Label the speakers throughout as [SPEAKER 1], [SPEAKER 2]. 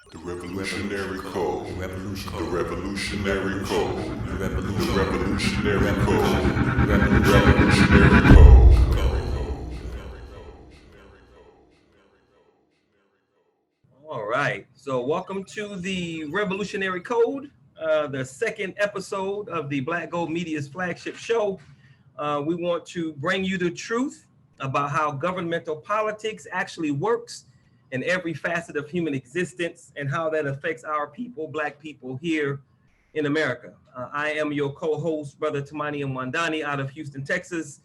[SPEAKER 1] The revolutionary code. The revolutionary code. The revolutionary code. The revolutionary code.
[SPEAKER 2] All right. So, welcome to the Revolutionary Code, the second episode of the Black Gold Media's flagship show. We want to bring you the truth about how governmental politics actually works in every facet of human existence and how that affects our people, Black people here in America. I am your co-host, Brother Tamani Mwandani, out of Houston, Texas.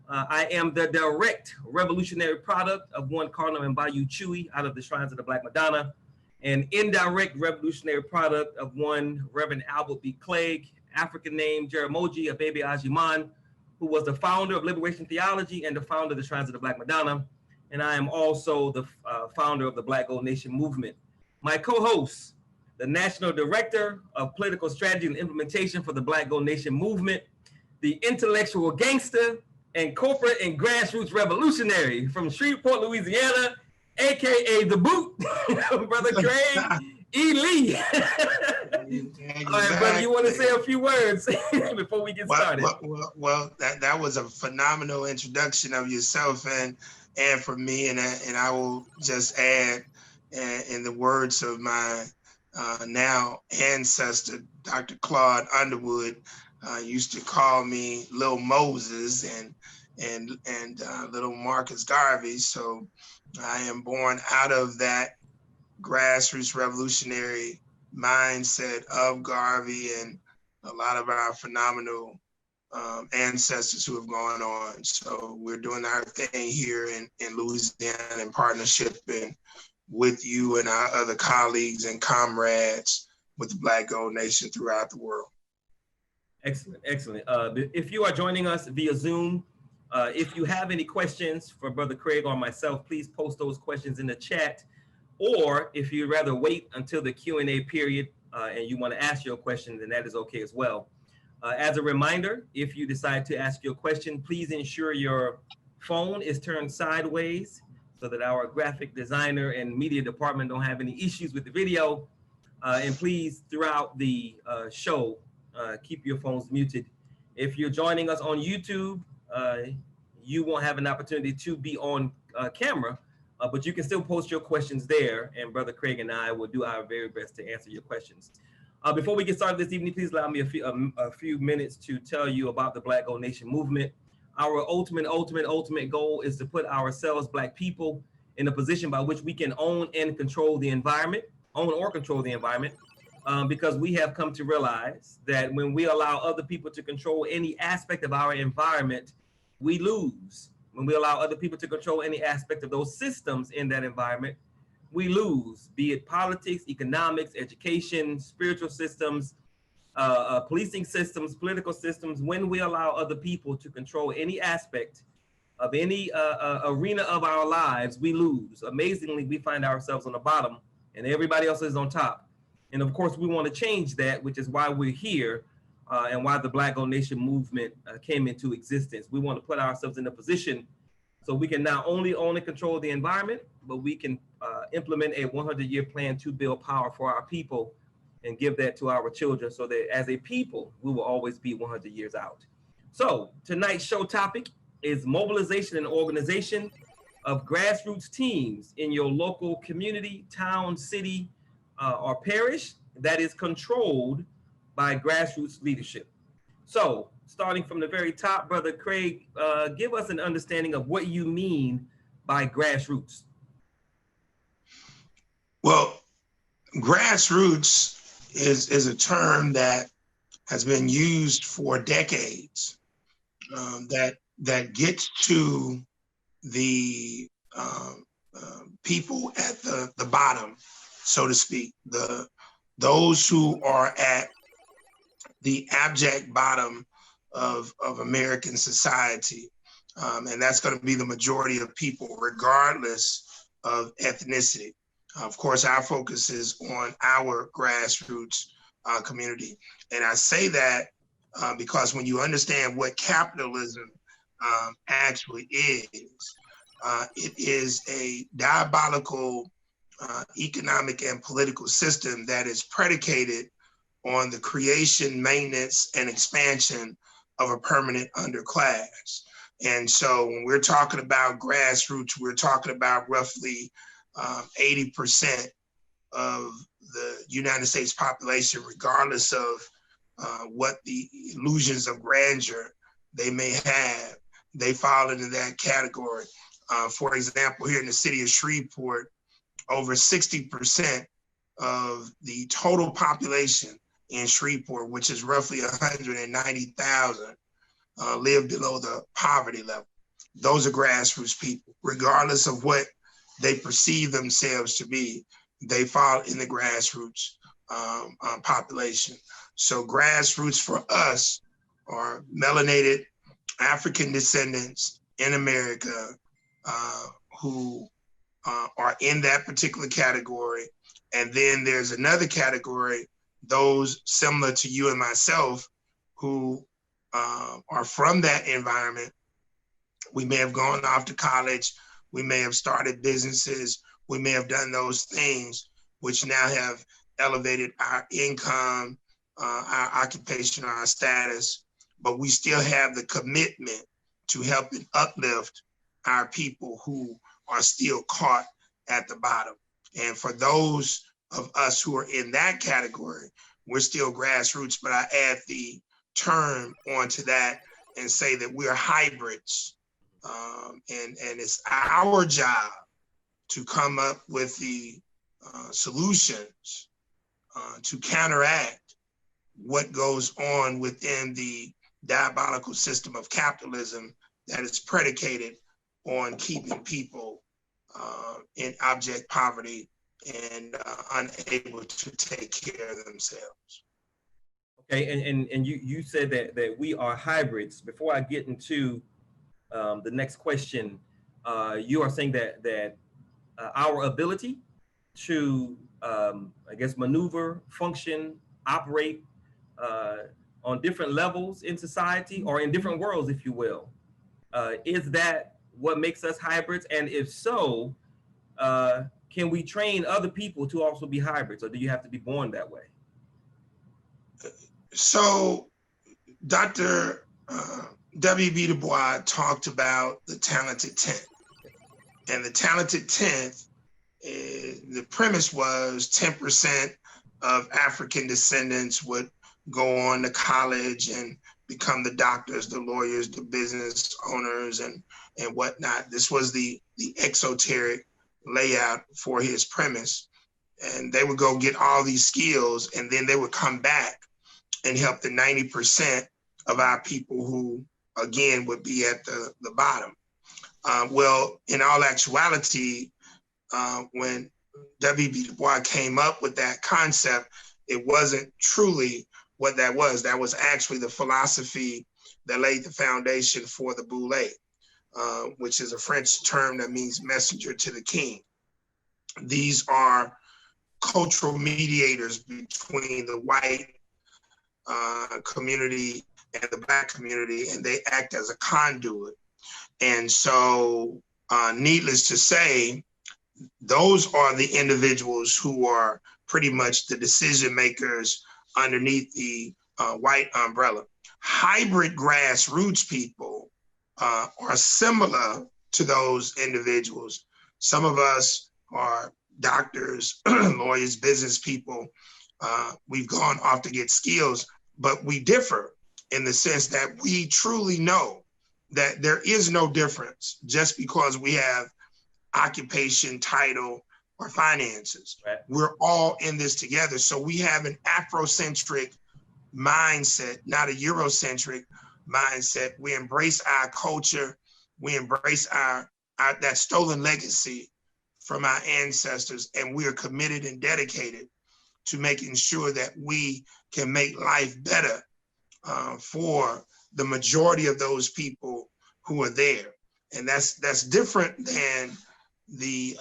[SPEAKER 2] I am the direct revolutionary product of one Cardinal and Bayou Chewy out of the Shrines of the Black Madonna, and indirect revolutionary product of one Reverend Albert B. Clegg, African name Jeramogi Abebe Ajiman, who was the founder of Liberation Theology and the founder of the Shrines of the Black Madonna. And I am also the founder of the Black Gold Nation movement. My co-host, the National Director of Political Strategy and Implementation for the Black Gold Nation movement, the intellectual gangster and corporate and grassroots revolutionary from Shreveport, Louisiana, aka The Boot, Brother Craig E. Lee. All right, brother, you want to say a few words before we get started?
[SPEAKER 3] Well, that was a phenomenal introduction of yourself and for me, and I will just add, in the words of my now ancestor, Dr. Claude Underwood, used to call me Little Moses and Little Marcus Garvey. So I am born out of that grassroots revolutionary mindset of Garvey and a lot of our phenomenal ancestors who have gone on. So we're doing our thing here in Louisiana in partnership and with you and our other colleagues and comrades with the Black Gold Nation throughout the world.
[SPEAKER 2] Excellent, excellent. If you are joining us via Zoom, if you have any questions for Brother Craig or myself, please post those questions in the chat. Or if you'd rather wait until the Q&A period and you want to ask your question, then that is okay as well. As a reminder, if you decide to ask your question, please ensure your phone is turned sideways so that our graphic designer and media department don't have any issues with the video. And please, throughout the show, keep your phones muted. If you're joining us on YouTube, you won't have an opportunity to be on camera, but you can still post your questions there, and Brother Craig and I will do our very best to answer your questions. Before we get started this evening, please allow me a few minutes to tell you about the Black Gold Nation movement. Our ultimate goal is to put ourselves, Black people, in a position by which we can own or control the environment, because we have come to realize that when we allow other people to control any aspect of our environment, we lose. When we allow other people to control any aspect of those systems in that environment, we lose, be it politics, economics, education, spiritual systems, policing systems, political systems. When we allow other people to control any aspect of any arena of our lives, we lose. Amazingly, we find ourselves on the bottom and everybody else is on top. And of course, we want to change that, which is why we're here and why the Black Gold Nation movement came into existence. We want to put ourselves in a position so we can not only own and control the environment, but we can implement a 100-year plan to build power for our people and give that to our children so that as a people, we will always be 100 years out. So tonight's show topic is mobilization and organization of grassroots teams in your local community, town, city, or parish that is controlled by grassroots leadership. So starting from the very top, Brother Craig, give us an understanding of what you mean by grassroots.
[SPEAKER 3] Well, grassroots is a term that has been used for decades, that gets to the people at the bottom, so to speak, those who are at the abject bottom of American society. And that's going to be the majority of people, regardless of ethnicity. Of course, our focus is on our grassroots community. And I say that because when you understand what capitalism actually is, it is a diabolical economic and political system that is predicated on the creation, maintenance, and expansion of a permanent underclass. And so when we're talking about grassroots, we're talking about roughly 80% of the United States population, regardless of what the illusions of grandeur they may have, they fall into that category. For example, here in the city of Shreveport, over 60% of the total population in Shreveport, which is roughly 190,000, live below the poverty level. Those are grassroots people, regardless of what they perceive themselves to be. They fall in the grassroots population. So grassroots for us are melanated African descendants in America who are in that particular category. And then there's another category, those similar to you and myself, who are from that environment. We may have gone off to college, we may have started businesses, we may have done those things, which now have elevated our income, our occupation, our status, but we still have the commitment to help and uplift our people who are still caught at the bottom. And for those of us who are in that category, we're still grassroots, but I add the term onto that and say that we're hybrids. And it's our job to come up with the solutions to counteract what goes on within the diabolical system of capitalism that is predicated on keeping people in abject poverty and unable to take care of themselves.
[SPEAKER 2] Okay, and you said that we are hybrids. Before I get into the next question, you are saying that our ability to, I guess, maneuver, function, operate on different levels in society or in different worlds, if you will, is that what makes us hybrids? And if so, can we train other people to also be hybrids, or do you have to be born that way?
[SPEAKER 3] So Dr. W.B. Du Bois talked about the talented 10th. And the talented 10th, the premise was 10% of African descendants would go on to college and become the doctors, the lawyers, the business owners, and whatnot. This was the exoteric layout for his premise. And they would go get all these skills, and then they would come back and help the 90% of our people who, again, would be at the bottom. Well, in all actuality, when W.B. Du Bois came up with that concept, it wasn't truly what that was. That was actually the philosophy that laid the foundation for the boule, which is a French term that means messenger to the king. These are cultural mediators between the white community and the Black community, and they act as a conduit. And so, needless to say, those are the individuals who are pretty much the decision makers underneath the white umbrella. Hybrid grassroots people are similar to those individuals. Some of us are doctors, lawyers, business people. We've gone off to get skills, but we differ in the sense that we truly know that there is no difference just because we have occupation, title, or finances. Right. We're all in this together. So we have an Afrocentric mindset, not a Eurocentric mindset. We embrace our culture. We embrace our that stolen legacy from our ancestors, and we are committed and dedicated to making sure that we can make life better for the majority of those people who are there. And that's different than the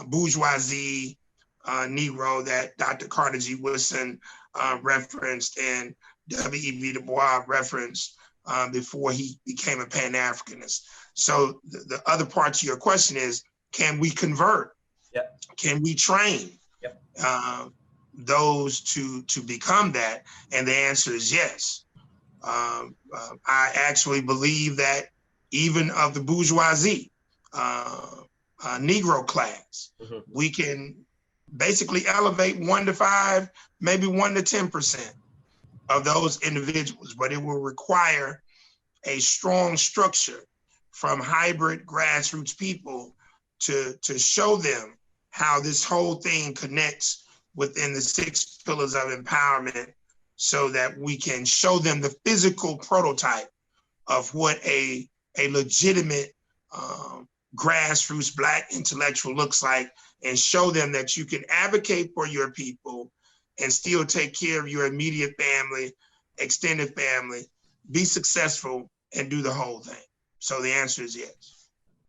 [SPEAKER 3] bourgeoisie Negro that Dr. Carter G. Woodson referenced and W.E.B. Du Bois referenced before he became a Pan-Africanist. So the other part to your question is, can we convert
[SPEAKER 2] Yep.
[SPEAKER 3] Can we train
[SPEAKER 2] Yep.
[SPEAKER 3] those to become that? And the answer is yes. I actually believe that even of the bourgeoisie, Negro class, we can basically elevate 1 to 5, maybe 1 to 10% of those individuals, but it will require a strong structure from hybrid grassroots people to show them how this whole thing connects within the 6 pillars of empowerment, so that we can show them the physical prototype of what a legitimate grassroots Black intellectual looks like, and show them that you can advocate for your people and still take care of your immediate family, extended family, be successful, and do the whole thing. So the answer is yes.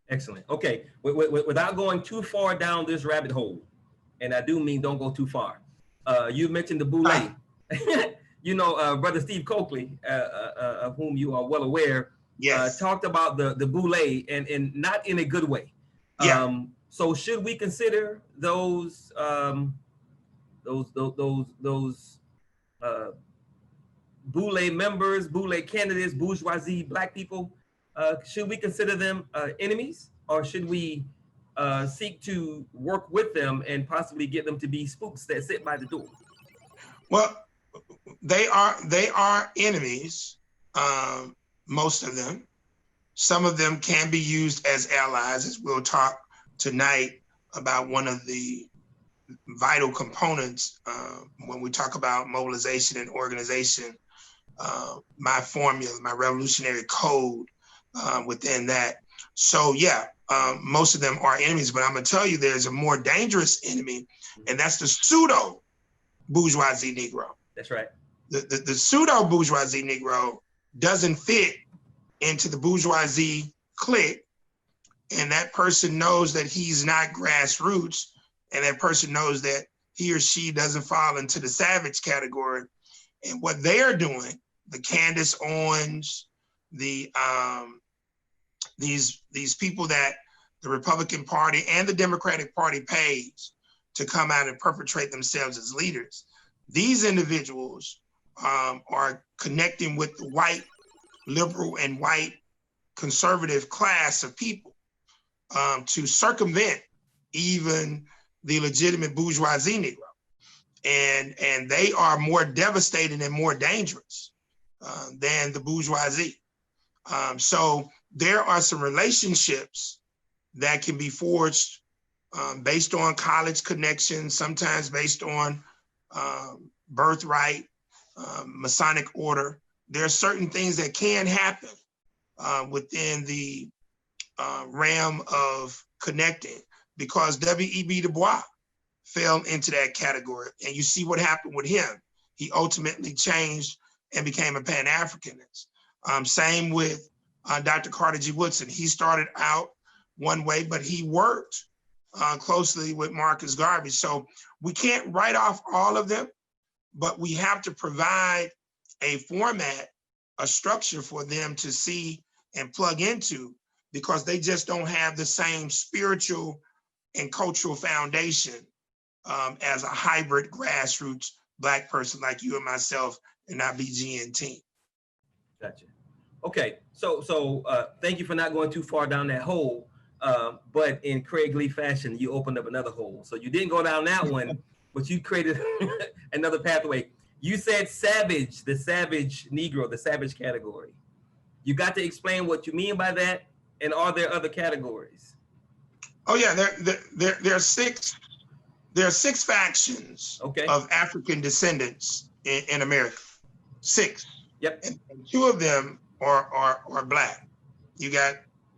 [SPEAKER 3] Excellent.
[SPEAKER 2] Okay, without going too far down this rabbit hole, and I do mean don't go too far. You mentioned the boule. You know, Brother Steve Coakley, of whom you are well aware,
[SPEAKER 3] yes,
[SPEAKER 2] talked about the boule, and not in a good way.
[SPEAKER 3] Yeah.
[SPEAKER 2] So should we consider those boule members, boule candidates, bourgeoisie, Black people? Should we consider them enemies, or should we seek to work with them and possibly get them to be spooks that sit by the door?
[SPEAKER 3] Well, they are enemies, most of them. Some of them can be used as allies, as we'll talk tonight about one of the vital components when we talk about mobilization and organization. My formula, my revolutionary code within that. So yeah, most of them are enemies, but I'm gonna tell you there's a more dangerous enemy, and that's the pseudo bourgeoisie Negro.
[SPEAKER 2] That's right.
[SPEAKER 3] The pseudo bourgeoisie Negro doesn't fit into the bourgeoisie clique, and that person knows that he's not grassroots, and that person knows that he or she doesn't fall into the savage category. And what they are doing, the Candace Owens, these people that the Republican Party and the Democratic Party pays to come out and perpetrate themselves as leaders, these individuals are connecting with the white liberal and white conservative class of people to circumvent even the legitimate bourgeoisie Negro. And they are more devastating and more dangerous than the bourgeoisie. So there are some relationships that can be forged based on college connections, sometimes based on birthright, Masonic order. There are certain things that can happen within the realm of connecting, because W.E.B. Du Bois fell into that category. And you see what happened with him. He ultimately changed and became a Pan-Africanist. Same with Dr. Carter G. Woodson. He started out one way, but he worked closely with Marcus Garvey. So we can't write off all of them, but we have to provide a format, a structure for them to see and plug into, because they just don't have the same spiritual and cultural foundation as a hybrid grassroots Black person like you and myself and our BGN team.
[SPEAKER 2] Gotcha. Okay, so thank you for not going too far down that hole, but in Craig Lee fashion, you opened up another hole. So you didn't go down that one, but you created another pathway. You said savage, the savage Negro, the savage category. You got to explain what you mean by that, and are there other categories?
[SPEAKER 3] Oh yeah, there are six factions of African descendants in America. 6.
[SPEAKER 2] Yep.
[SPEAKER 3] And 2 of them are Black. You got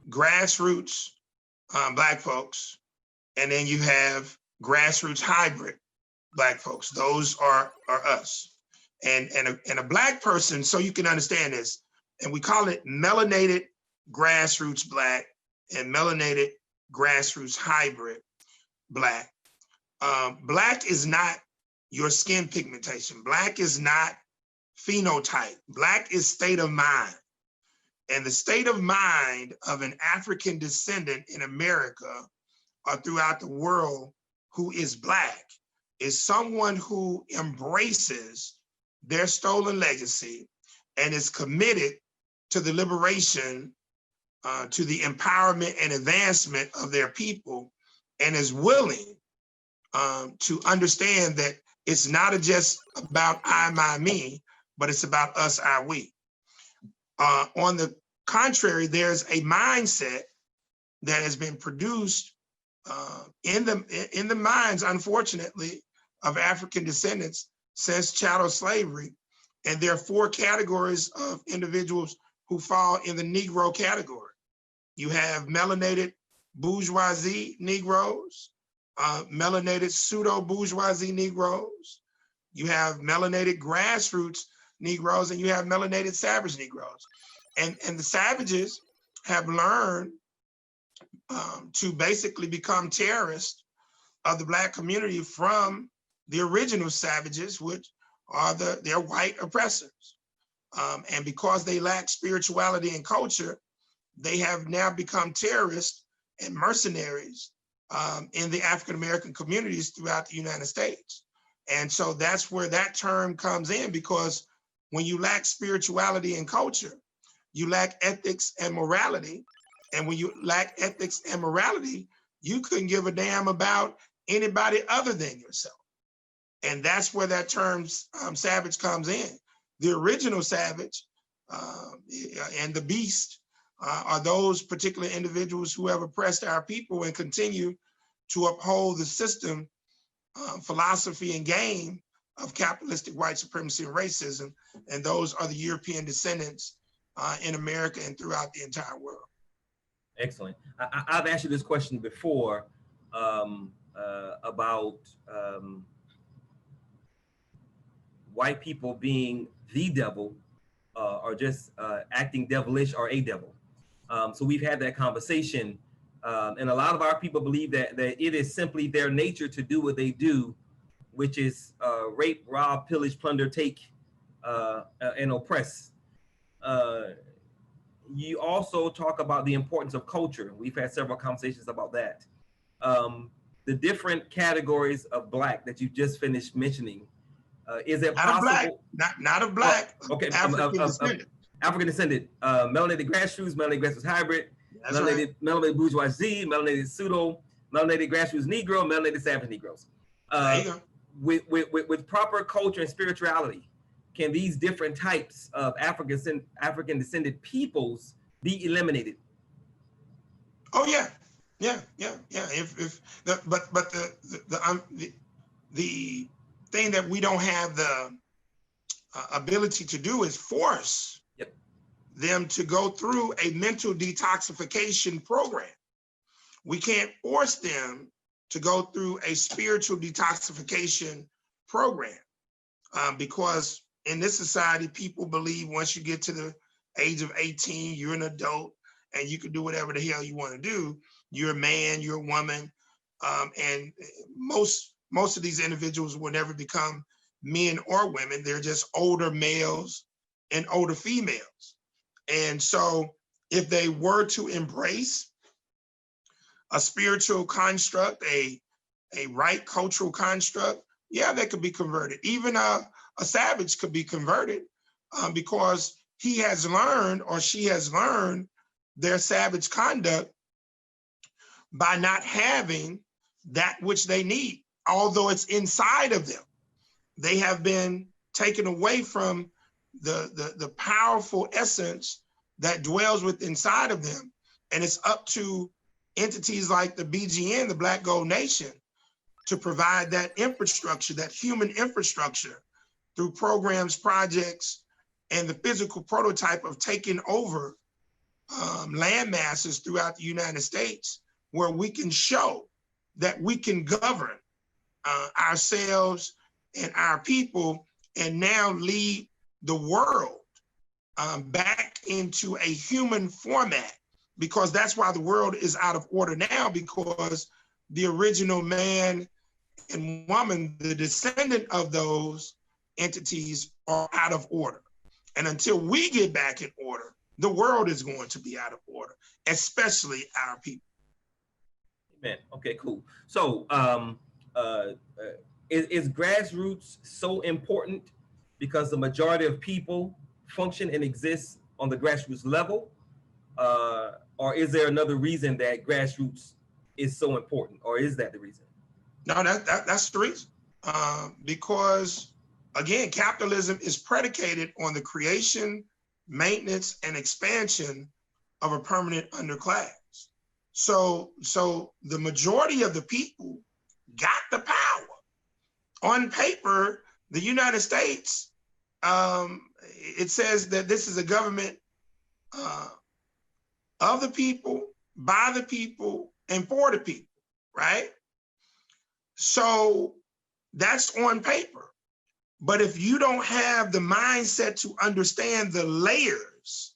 [SPEAKER 3] grassroots Black folks, and then you have grassroots hybrid Black folks. Those are us. And a Black person, so you can understand this, and we call it melanated grassroots Black and melanated grassroots hybrid Black. Black is not your skin pigmentation. Black is not phenotype. Black is state of mind. And the state of mind of an African descendant in America or throughout the world who is Black is someone who embraces their stolen legacy and is committed to the liberation, to the empowerment and advancement of their people, and is willing to understand that it's not just about I, my, me, but it's about us, I, we. On the contrary, there's a mindset that has been produced in the minds, unfortunately, of African descendants since chattel slavery. And there are 4 categories of individuals who fall in the Negro category. You have melanated bourgeoisie Negroes, melanated pseudo-bourgeoisie Negroes, you have melanated grassroots Negroes, and you have melanated savage Negroes. And the savages have learned to basically become terrorists of the Black community from the original savages, which are their white oppressors. And because they lack spirituality and culture, they have now become terrorists and mercenaries in the African-American communities throughout the United States. And so that's where that term comes in, because when you lack spirituality and culture, you lack ethics and morality. And when you lack ethics and morality, you couldn't give a damn about anybody other than yourself. And that's where that term savage comes in. The original savage and the beast are those particular individuals who have oppressed our people and continue to uphold the system, philosophy, and game of capitalistic white supremacy and racism. And those are the European descendants in America and throughout the entire world.
[SPEAKER 2] Excellent. I've asked you this question before about white people being the devil or just acting devilish or a devil. So we've had that conversation, and a lot of our people believe that it is simply their nature to do what they do, which is rape, rob, pillage, plunder, take, and oppress. You also talk about the importance of culture. We've had several conversations about that. The different categories of Black that you just finished mentioning, is it possible?
[SPEAKER 3] Not of Black,
[SPEAKER 2] okay,
[SPEAKER 3] African descendant.
[SPEAKER 2] African descendant, melanated grassroots, melanated grassroots hybrid, melanated bourgeoisie, melanated pseudo, melanated grassroots Negro, melanated savage Negroes. With proper culture and spirituality, can these different types of African descended peoples be eliminated?
[SPEAKER 3] Oh yeah. The thing that we don't have the ability to do is force them to go through a mental detoxification program. We can't force them to go through a spiritual detoxification program because in this society, people believe once you get to the age of 18, you're an adult and you can do whatever the hell you want to do. You're a man, you're a woman, and most of these individuals will never become men or women. They're just older males and older females. And so if they were to embrace a spiritual construct, a right cultural construct, yeah, they could be converted. Even a savage could be converted because he has learned or she has learned their savage conduct by not having that which they need, although it's inside of them. They have been taken away from the powerful essence that dwells within inside of them. And it's up to entities like the BGN, the Black Gold Nation, to provide that infrastructure, that human infrastructure through programs, projects, and the physical prototype of taking over land masses throughout the United States, where we can show that we can govern ourselves and our people and now lead the world back into a human format, because that's why the world is out of order now, because the original man and woman, the descendant of those entities, are out of order. And until we get back in order, the world is going to be out of order, especially our people.
[SPEAKER 2] Amen. Okay, cool. So is grassroots so important because the majority of people function and exist on the grassroots level? Or is there another reason that grassroots is so important, or is that the reason?
[SPEAKER 3] No, that's the reason. Because again, capitalism is predicated on the creation, maintenance, and expansion of a permanent underclass. So the majority of the people got the power. On paper, the United States, it says that this is a government of the people, by the people, and for the people, right? So that's on paper. But if you don't have the mindset to understand the layers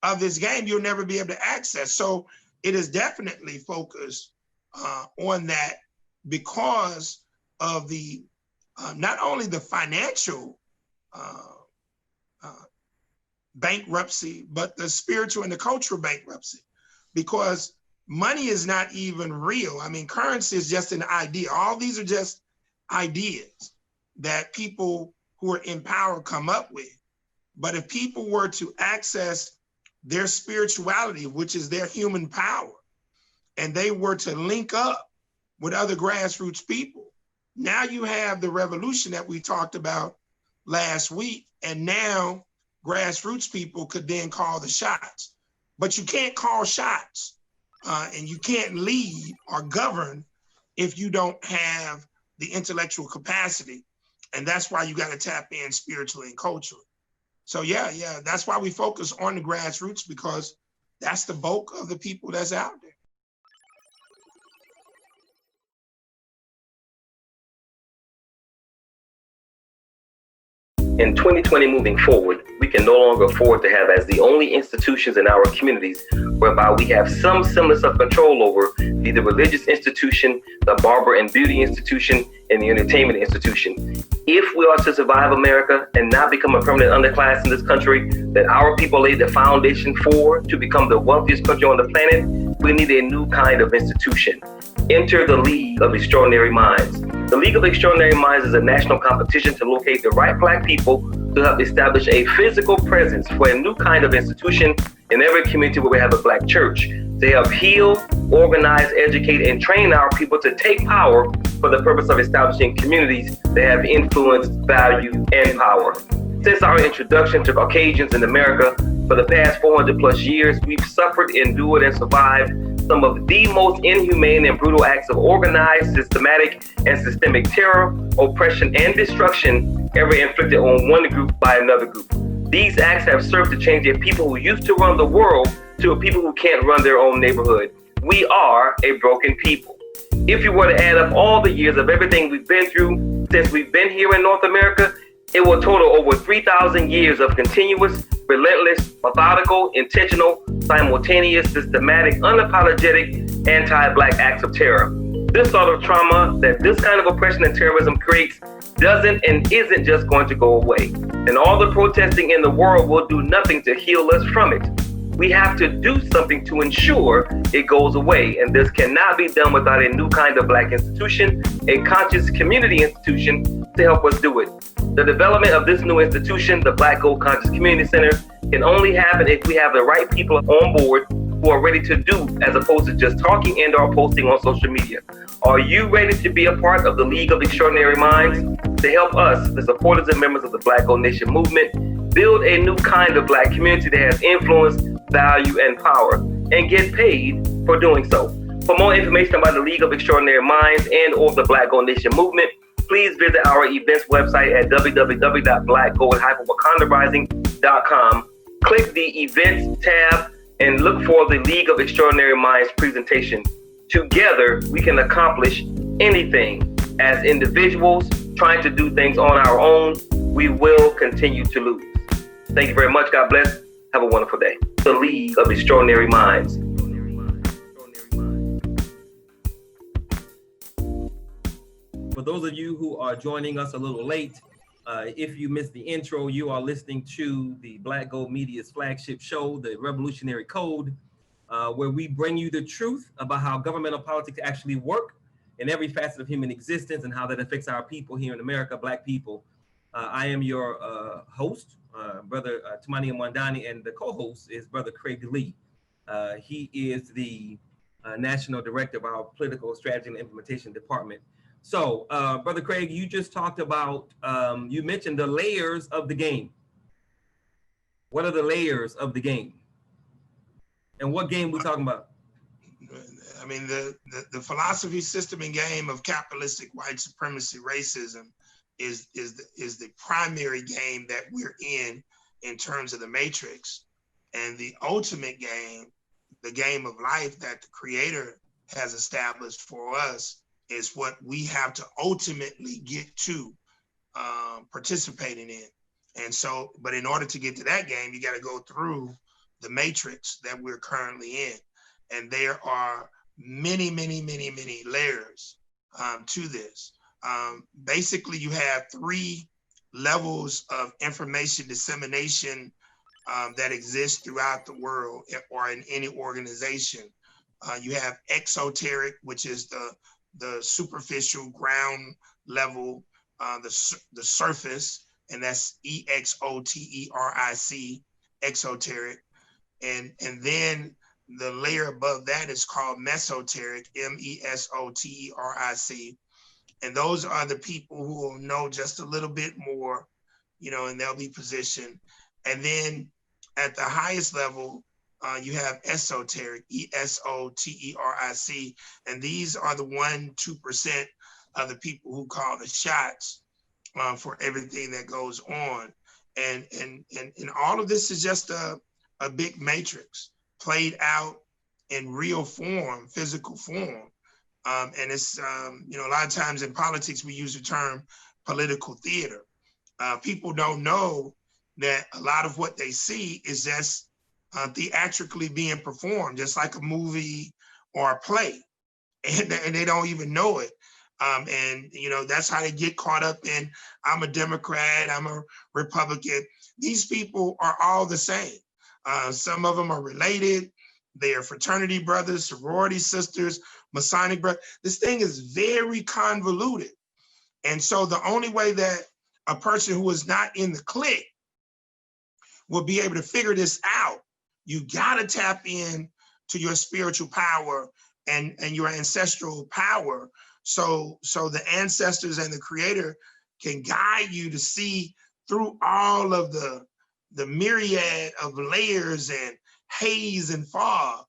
[SPEAKER 3] of this game, you'll never be able to access. So it is definitely focused on that because of the not only the financial bankruptcy, but the spiritual and the cultural bankruptcy, because money is not even real. I mean, currency is just an idea. All these are just ideas that people who are in power come up with. But if people were to access their spirituality, which is their human power, and they were to link up with other grassroots people, now you have the revolution that we talked about last week, and now grassroots people could then call the shots. But you can't call shots and you can't lead or govern if you don't have the intellectual capacity. And that's why you got to tap in spiritually and culturally. So yeah, that's why we focus on the grassroots, because that's the bulk of the people that's out there.
[SPEAKER 4] In 2020 moving forward, we can no longer afford to have as the only institutions in our communities whereby we have some semblance of control over the religious institution, the barber and beauty institution, and the entertainment institution. If we are to survive America and not become a permanent underclass in this country that our people laid the foundation for to become the wealthiest country on the planet, we need a new kind of institution. Enter the League of Extraordinary Minds. The League of Extraordinary Minds is a national competition to locate the right Black people to help establish a physical presence for a new kind of institution in every community where we have a Black church, to help heal, organize, educate, and train our people to take power for the purpose of establishing communities that have influence, value, and power. Since our introduction to Caucasians in America, for the past 400 plus years, we've suffered, endured, and survived some of the most inhumane and brutal acts of organized, systematic, and systemic terror, oppression, and destruction ever inflicted on one group by another group. These acts have served to change a people who used to run the world to a people who can't run their own neighborhood. We are a broken people. If you were to add up all the years of everything we've been through since we've been here in North America, it will total over 3,000 years of continuous, relentless, methodical, intentional, simultaneous, systematic, unapologetic, anti-Black acts of terror. This sort of trauma that this kind of oppression and terrorism creates doesn't and isn't just going to go away. And all the protesting in the world will do nothing to heal us from it. We have to do something to ensure it goes away, and this cannot be done without a new kind of Black institution, a conscious community institution to help us do it. The development of this new institution, the Black Gold Conscious Community Center, can only happen if we have the right people on board who are ready to do, as opposed to just talking and or posting on social media. Are you ready to be a part of the League of Extraordinary Minds? To help us, the supporters and members of the Black Gold Nation movement, build a new kind of Black community that has influence, value, and power, and get paid for doing so. For more information about the League of Extraordinary Minds and or the Black Gold Nation movement, please visit our events website at www.blackgold-wakandarising.com. Click the Events tab and look for the League of Extraordinary Minds presentation. Together, we can accomplish anything. As individuals trying to do things on our own, we will continue to lose. Thank you very much. God bless. Have a wonderful day. The League of Extraordinary Minds.
[SPEAKER 2] For those of you who are joining us a little late, if you missed the intro, you are listening to the Black Gold Media's flagship show, The Revolutionary Code, where we bring you the truth about how governmental politics actually work in every facet of human existence and how that affects our people here in America, Black people. I am your host, Brother Tumani Mwandani, and the co-host is Brother Craig Lee. He is the National Director of our Political Strategy and Implementation Department. So, Brother Craig, you just talked about, you mentioned the layers of the game. What are the layers of the game? And what game we talking about?
[SPEAKER 3] I mean, the philosophy, system, and game of capitalistic white supremacy, racism is the primary game that we're in terms of the matrix. And the ultimate game, the game of life that the Creator has established for us, is what we have to ultimately get to participating in. And so, but in order to get to that game, you got to go through the matrix that we're currently in. And there are many, many, many, many layers to this. Basically, you have 3 levels of information dissemination that exist throughout the world or in any organization. You have exoteric, which is the superficial ground level, the surface, and that's EXOTERIC, exoteric. And then the layer above that is called mesoteric, MESOTERIC. And those are the people who will know just a little bit more, and they'll be positioned. And then at the highest level, you have esoteric, ESOTERIC. And these are the 1-2% of the people who call the shots for everything that goes on. And all of this is just a big matrix played out in real form, physical form. And it's, a lot of times in politics, we use the term political theater. People don't know that a lot of what they see is just theatrically being performed, just like a movie or a play. And they don't even know it. And that's how they get caught up in, I'm a Democrat, I'm a Republican. These people are all the same. Some of them are related. They are fraternity brothers, sorority sisters, Masonic brothers. This thing is very convoluted. And so the only way that a person who is not in the clique will be able to figure this out, you gotta tap in to your spiritual power and your ancestral power. So the ancestors and the Creator can guide you to see through all of the myriad of layers and haze and fog,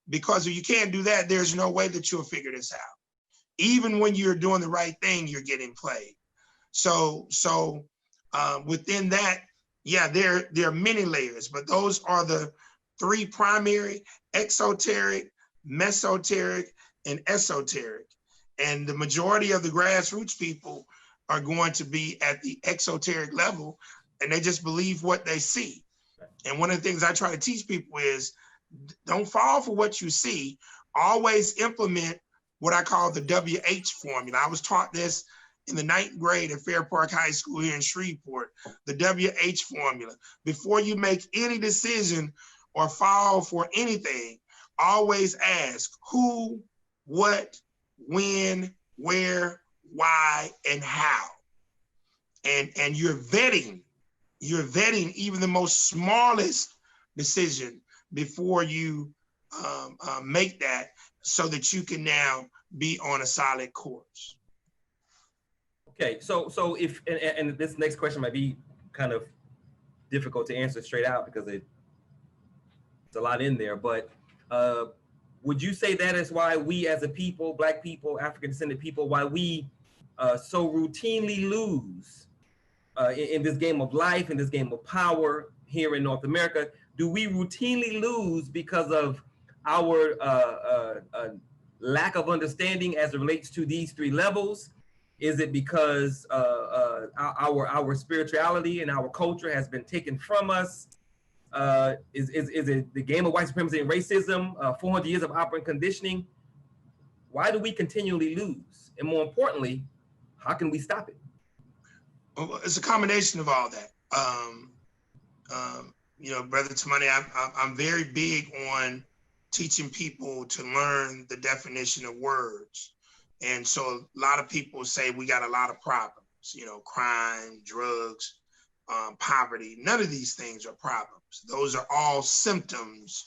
[SPEAKER 3] because if you can't do that, there's no way that you'll figure this out. Even when you're doing the right thing, you're getting played. So within that, yeah, there are many layers, but those are the 3 primary: exoteric, mesoteric, and esoteric. And the majority of the grassroots people are going to be at the exoteric level, and they just believe what they see. And one of the things I try to teach people is, don't fall for what you see. Always implement what I call the WH formula. I was taught this in the 9th grade at Fair Park High School here in Shreveport, the WH formula. Before you make any decision or fall for anything, always ask who, what, when, where, why, and how. And you're vetting even the most smallest decision before you make that, so that you can now be on a solid course.
[SPEAKER 2] Okay, so if, and this next question might be kind of difficult to answer straight out because it's a lot in there, but would you say that is why we as a people, Black people, African descendant people, why we so routinely lose in this game of life, in this game of power here in North America? Do we routinely lose because of our lack of understanding as it relates to these 3 levels? Is it because our spirituality and our culture has been taken from us? Is it the game of white supremacy and racism, 400 years of operant conditioning? Why do we continually lose? And more importantly, how can we stop it?
[SPEAKER 3] Well, it's a combination of all that. Brother Tumani, I'm very big on teaching people to learn the definition of words. And so a lot of people say we got a lot of problems, crime, drugs, poverty. None of these things are problems. Those are all symptoms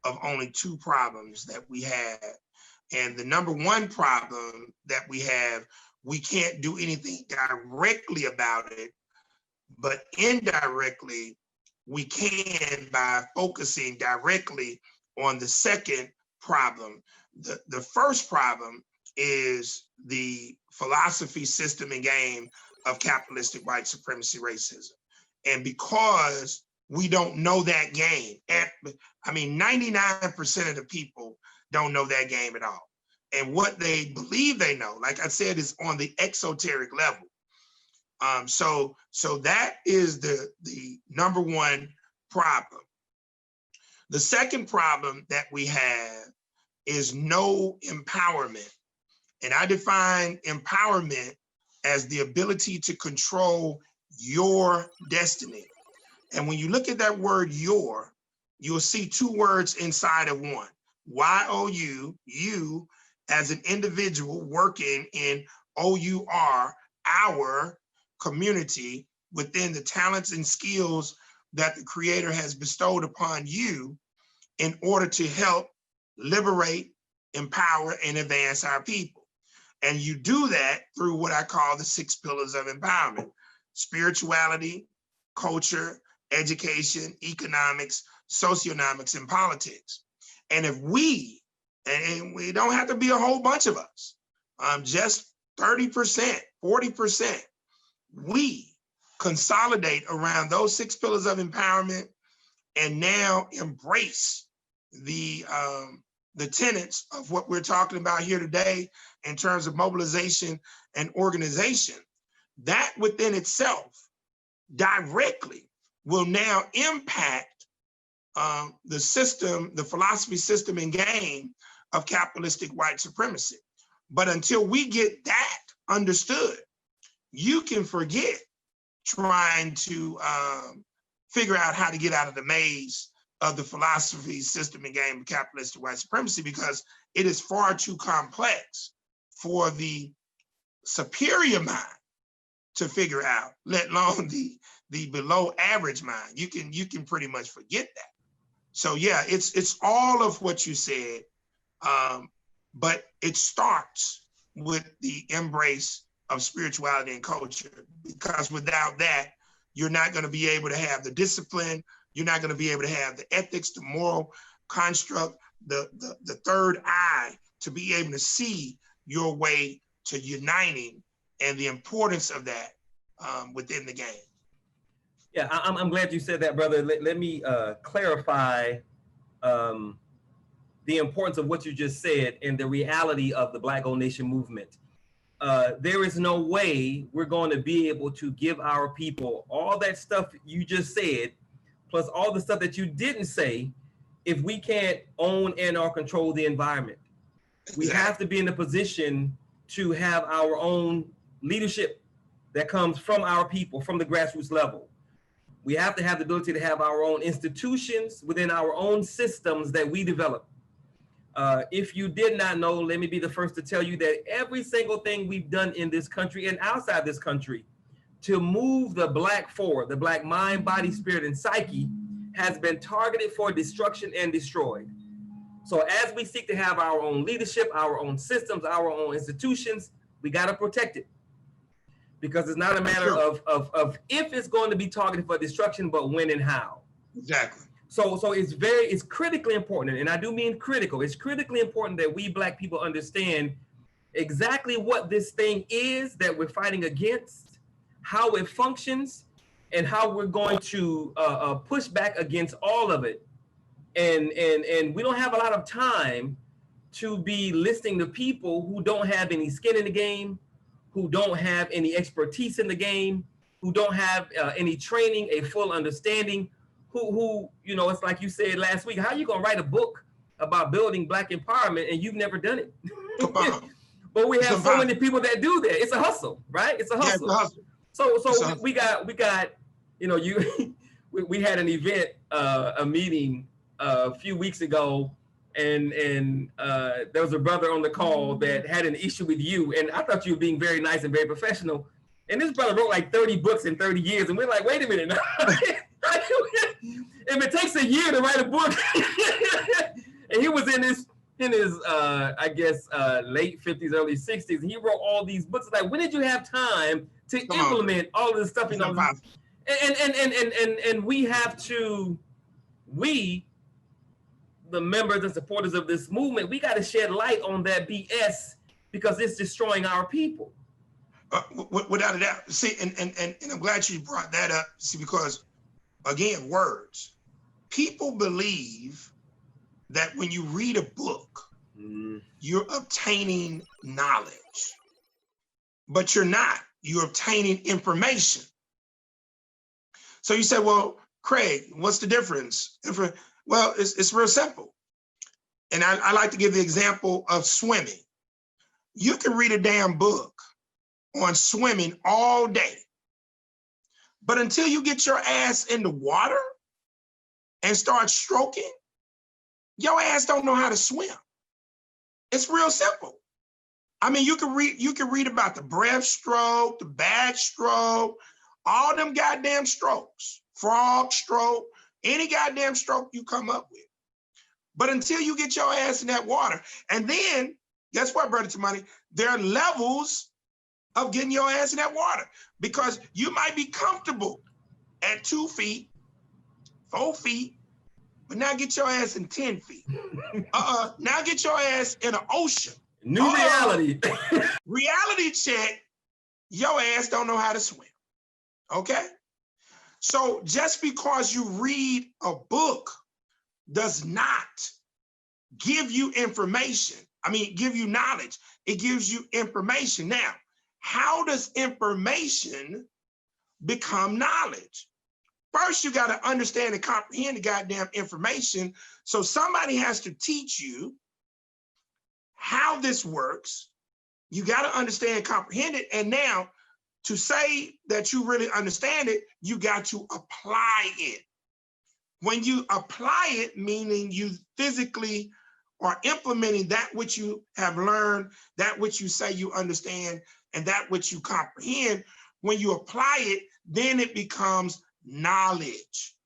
[SPEAKER 3] of only two problems that we have. And the number one problem that we have, we can't do anything directly about it, but indirectly we can by focusing directly on the second problem. The first problem is the philosophy, system, and game of capitalistic white supremacy racism. And because we don't know that game, 99% of the people don't know that game at all. And what they believe they know, like I said, is on the exoteric level. So that is the number one problem. The second problem that we have is no empowerment. And I define empowerment as the ability to control your destiny. And when you look at that word your, you'll see two words inside of one. Y-O-U, you as an individual working in O-U-R, our community, within the talents and skills that the Creator has bestowed upon you in order to help liberate, empower, and advance our people. And you do that through what I call the 6 pillars of empowerment: spirituality, culture, education, economics, socioeconomics, and politics. And if we, and we don't have to be a whole bunch of us, just 30%, 40%, we consolidate around those 6 pillars of empowerment and now embrace the tenets of what we're talking about here today in terms of mobilization and organization, that within itself directly will now impact the system, the philosophy, system, and game of capitalistic white supremacy. But until we get that understood, you can forget trying to figure out how to get out of the maze of the philosophy, system, and game of capitalistic white supremacy, because it is far too complex for the superior mind to figure out, let alone the below average mind. You can pretty much forget that. So yeah, it's all of what you said, but it starts with the embrace of spirituality and culture, because without that, you're not going to be able to have the discipline. You're not going to be able to have the ethics, the moral construct, the third eye to be able to see your way to uniting and the importance of that within the game.
[SPEAKER 2] Yeah, I'm glad you said that, brother. Let me clarify the importance of what you just said and the reality of the Black Gold Nation movement. There is no way we're going to be able to give our people all that stuff you just said, plus all the stuff that you didn't say, if we can't own and or control the environment. We have to be in a position to have our own leadership that comes from our people, from the grassroots level. We have to have the ability to have our own institutions within our own systems that we develop. If you did not know, let me be the first to tell you that every single thing we've done in this country and outside this country to move the Black forward, the Black mind, body, spirit, and psyche, has been targeted for destruction and destroyed. So as we seek to have our own leadership, our own systems, our own institutions, we got to protect it. Because it's not a matter of if it's going to be targeted for destruction, but when and how.
[SPEAKER 3] Exactly.
[SPEAKER 2] So it's critically important, and I do mean critical. It's critically important that we Black people understand exactly what this thing is that we're fighting against, how it functions, and how we're going to push back against all of it. And we don't have a lot of time to be listening to people who don't have any skin in the game, who don't have any expertise in the game, who don't have any training, a full understanding, who it's like you said last week, how you gonna write a book about building Black empowerment and you've never done it? But we have so many people that do that. It's a hustle, right? It's a hustle. Yeah, it's a hustle. So we got we had an event, a meeting a few weeks ago and there was a brother on the call that had an issue with you, and I thought you were being very nice and very professional. And this brother wrote like 30 books in 30 years, and we're like, wait a minute. If it takes a year to write a book, and he was in his I guess late 50s, early 60s, and he wrote all these books. Like, when did you have time to implement all of this stuff? And we have to, the members and supporters of this movement, we got to shed light on that BS because it's destroying our people.
[SPEAKER 3] Without a doubt. See, and I'm glad you brought that up. See, because again, words. People believe that when you read a book, you're obtaining knowledge, but you're not. You're obtaining information. So you say, well, Craig, what's the difference? Well, it's real simple. And I like to give the example of swimming. You can read a damn book on swimming all day, but until you get your ass in the water and start stroking, your ass don't know how to swim. It's real simple. I mean, you can read about the breaststroke, the backstroke, all them goddamn strokes, frog stroke, any goddamn stroke you come up with. But until you get your ass in that water, and then guess what, Brother Tamani? There are levels of getting your ass in that water, because you might be comfortable at 2 feet, 4 feet, but now get your ass in 10 feet. Now get your ass in an ocean.
[SPEAKER 2] New reality.
[SPEAKER 3] Reality check, your ass don't know how to swim, okay? So just because you read a book does not give you information. I mean, give you knowledge. It gives you information. Now, how does information become knowledge? First, you got to understand and comprehend the goddamn information. So somebody has to teach you how this works. You got to understand and comprehend it. And now, to say that you really understand it, you got to apply it. When you apply it, meaning you physically are implementing that which you have learned, that which you say you understand, and that which you comprehend, when you apply it, then it becomes knowledge.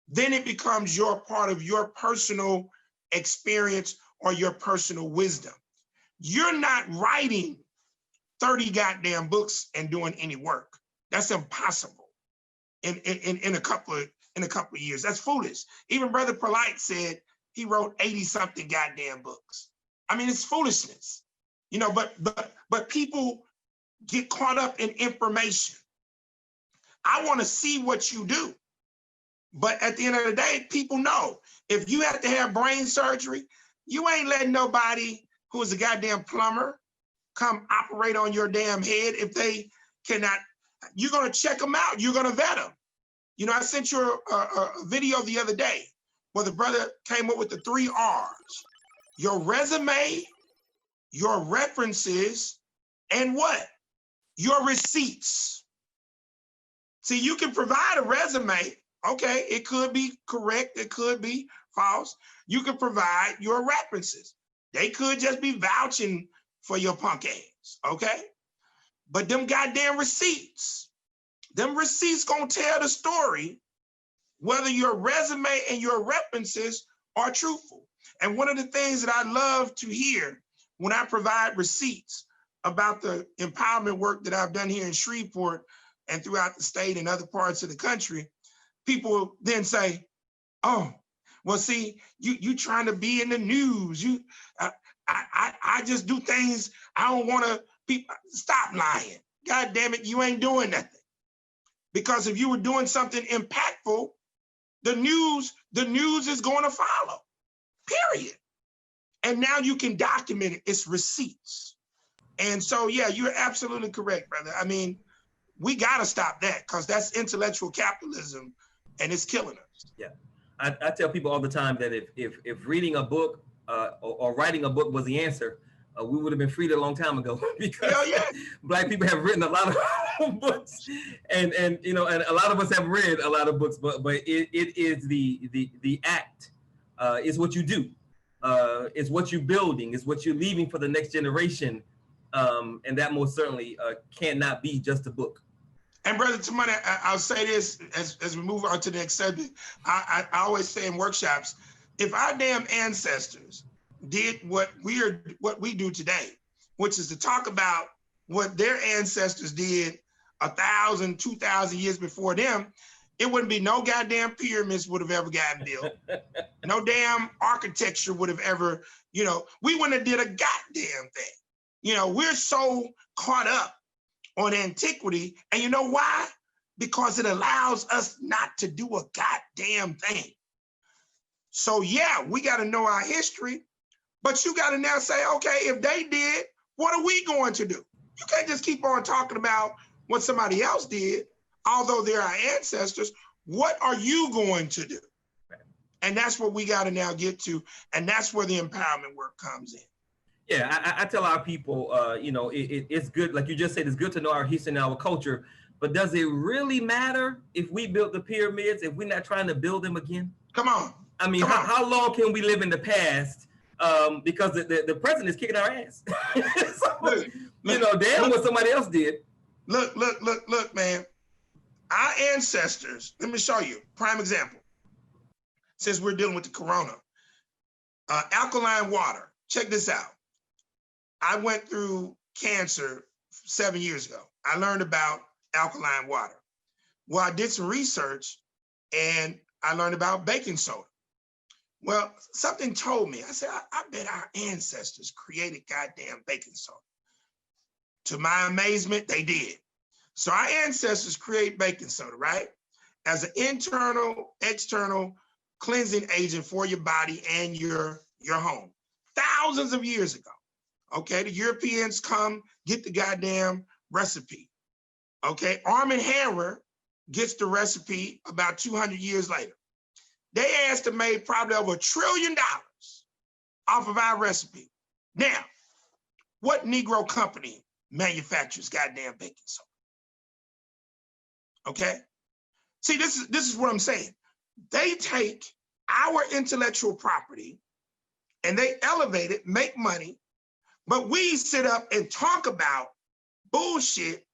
[SPEAKER 3] Then it becomes your part of your personal experience or your personal wisdom. You're not writing 30 goddamn books and doing any work. That's impossible in a couple of years. That's foolish. Even Brother Polite said he wrote 80 something goddamn books. I mean, it's foolishness, you know, but people get caught up in information. I want to see what you do. But at the end of the day, people know if you have to have brain surgery, you ain't letting nobody who is a goddamn plumber come operate on your damn head if they cannot. You're going to check them out. You're going to vet them. You know, I sent you a video the other day where the brother came up with the 3 R's: your resume, your references, and what? Your receipts. See, you can provide a resume. Okay, it could be correct. It could be false. You can provide your references. They could just be vouching for your punk ass, okay? But them goddamn receipts gonna tell the story whether your resume and your references are truthful. And one of the things that I love to hear when I provide receipts about the empowerment work that I've done here in Shreveport and throughout the state and other parts of the country, people then say, oh, well, see, you trying to be in the news. I just do things I don't want to be. Stop lying. God damn it, you ain't doing nothing. Because if you were doing something impactful, the news is going to follow, period. And now you can document it. It's receipts. And so, yeah, you're absolutely correct, brother. I mean, we got to stop that because that's intellectual capitalism and it's killing us.
[SPEAKER 2] Yeah. I tell people all the time that if reading a book or writing a book was the answer, we would have been freed a long time ago because Black people have written a lot of books, and you know, and a lot of us have read a lot of books, but it is the act is what you do. It's what you're building, it's what you're leaving for the next generation. And that most certainly cannot be just a book.
[SPEAKER 3] And Brother Tamani, I'll say this as we move on to the next subject. I always say in workshops, if our damn ancestors did what we do today, which is to talk about what their ancestors did 1,000, 2,000 years before them, it wouldn't be no goddamn pyramids would have ever gotten built. No damn architecture would have ever, we wouldn't have did a goddamn thing. We're so caught up on antiquity, and you know why? Because it allows us not to do a goddamn thing. So yeah, we got to know our history, but you got to now say, okay, if they did, what are we going to do? You can't just keep on talking about what somebody else did, although they're our ancestors. What are you going to do? And that's what we got to now get to, and that's where the empowerment work comes in.
[SPEAKER 2] Yeah, I tell our people, it's good, like you just said, it's good to know our history and our culture, but does it really matter if we built the pyramids, if we're not trying to build them again?
[SPEAKER 3] Come on.
[SPEAKER 2] I mean, how long can we live in the past? Because the present is kicking our ass. So, damn what somebody else did.
[SPEAKER 3] Look, man. Our ancestors, let me show you, prime example. Since we're dealing with the corona, alkaline water, check this out. I went through cancer 7 years ago. I learned about alkaline water. Well, I did some research and I learned about baking soda. Well, something told me, I said, I bet our ancestors created goddamn baking soda. To my amazement, they did. So our ancestors create baking soda, right? As an internal, external cleansing agent for your body and your home. Thousands of years ago. Okay, the Europeans come get the goddamn recipe. Okay, Arm & Hammer gets the recipe about 200 years later. They estimate probably over $1 trillion off of our recipe. Now, what Negro company manufactures goddamn baking soda? Okay, see, this is what I'm saying. They take our intellectual property and they elevate it, make money, but we sit up and talk about bullshit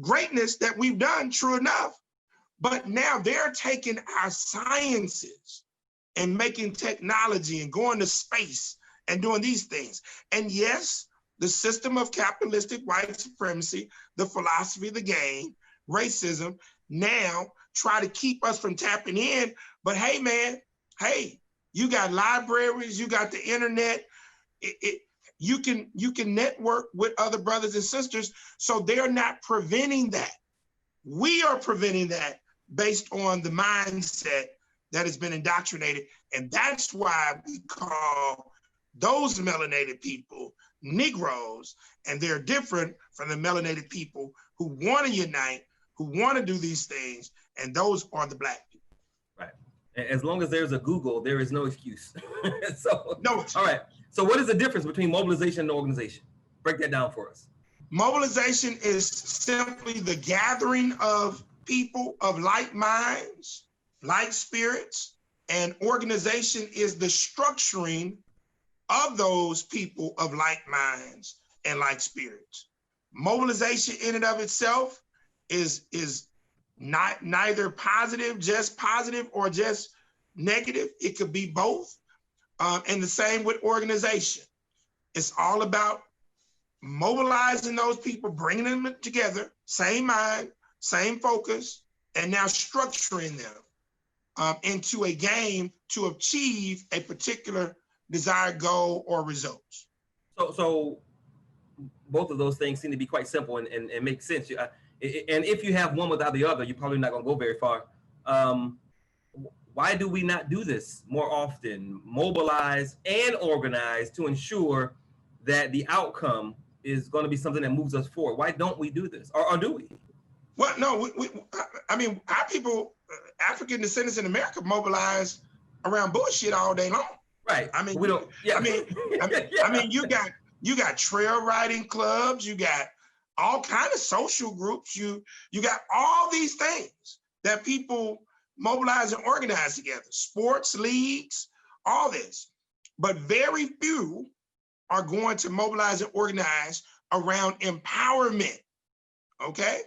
[SPEAKER 3] greatness that we've done, true enough, but now they're taking our sciences and making technology and going to space and doing these things. And yes, the system of capitalistic white supremacy, the philosophy of the game, racism, now try to keep us from tapping in. But hey, man, you got libraries, you got the internet, you can network with other brothers and sisters, so they're not preventing that. We are preventing that based on the mindset that has been indoctrinated, and that's why we call those melanated people Negroes, and they're different from the melanated people who want to unite, who want to do these things, and those are the Black people.
[SPEAKER 2] Right. As long as there's a Google, there is no excuse. So,
[SPEAKER 3] no.
[SPEAKER 2] All right. So what is the difference between mobilization and organization? Break that down for us.
[SPEAKER 3] Mobilization is simply the gathering of people of like minds, like spirits, and organization is the structuring of those people of like minds and like spirits. Mobilization in and of itself is not neither just positive or just negative. It could be both. And the same with organization. It's all about mobilizing those people, bringing them together, same mind, same focus, and now structuring them into a game to achieve a particular desired goal or results.
[SPEAKER 2] So both of those things seem to be quite simple and make sense. And if you have one without the other, you're probably not going to go very far. Why do we not do this more often? Mobilize and organize to ensure that the outcome is going to be something that moves us forward. Why don't we do this? Or do we?
[SPEAKER 3] Well, no, I mean, our people, African descendants in America, mobilize around bullshit all day long.
[SPEAKER 2] Right.
[SPEAKER 3] I mean,
[SPEAKER 2] we don't. Yeah.
[SPEAKER 3] I mean, you got trail riding clubs, you got all kind of social groups, you got all these things that people mobilize and organize together. Sports leagues, all this. But very few are going to mobilize and organize around empowerment, okay?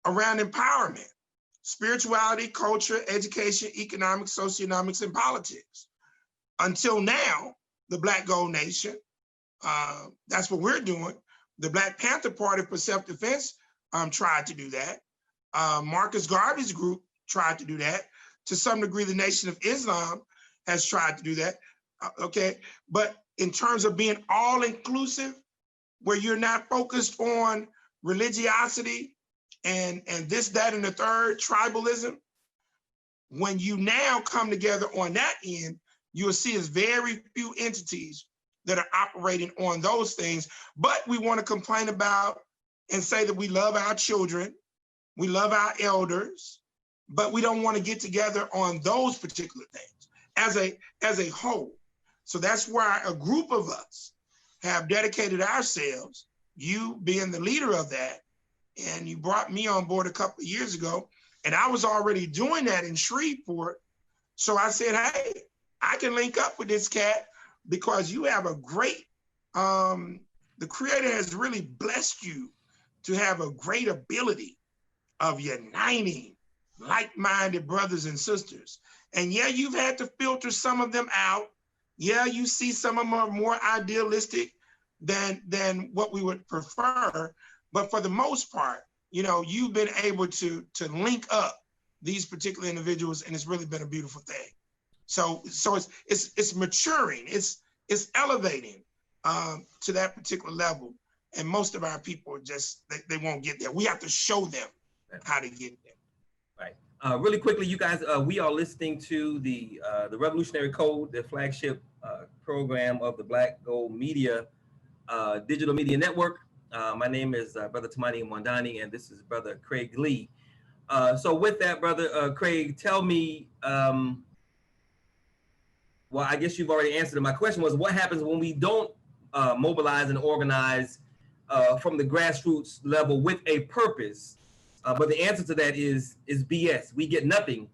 [SPEAKER 3] Around empowerment, spirituality, culture, education, economics, socioeconomics, and politics. Until now, the Black Gold Nation, that's what we're doing. The Black Panther Party for Self-Defense tried to do that. Marcus Garvey's group tried to do that. To some degree, the Nation of Islam has tried to do that, okay? But in terms of being all-inclusive, where you're not focused on religiosity and this, that, and the third, tribalism, when you now come together on that end, you'll see is very few entities that are operating on those things. But we want to complain about and say that we love our children, we love our elders, but we don't want to get together on those particular things as a whole. So that's why a group of us have dedicated ourselves, you being the leader of that, and you brought me on board a couple of years ago, and I was already doing that in Shreveport. So I said, hey, I can link up with this cat because you have a great, the Creator has really blessed you to have a great ability of uniting like-minded brothers and sisters. And yeah, you've had to filter some of them out. Yeah, you see some of them are more idealistic than what we would prefer. But for the most part, you know, you've been able to link up these particular individuals, and it's really been a beautiful thing. So it's maturing, it's elevating to that particular level. And most of our people just, they won't get there. We have to show them how to get there.
[SPEAKER 2] Right. Really quickly, you guys, we are listening to the Revolutionary Code, the flagship program of the Black Gold Media Digital Media Network. My name is Brother Tamani Mwandani, and this is Brother Craig Lee. So with that, Brother Craig, tell me, well, I guess you've already answered it. My question was, what happens when we don't mobilize and organize from the grassroots level with a purpose? But the answer to that is BS. We get nothing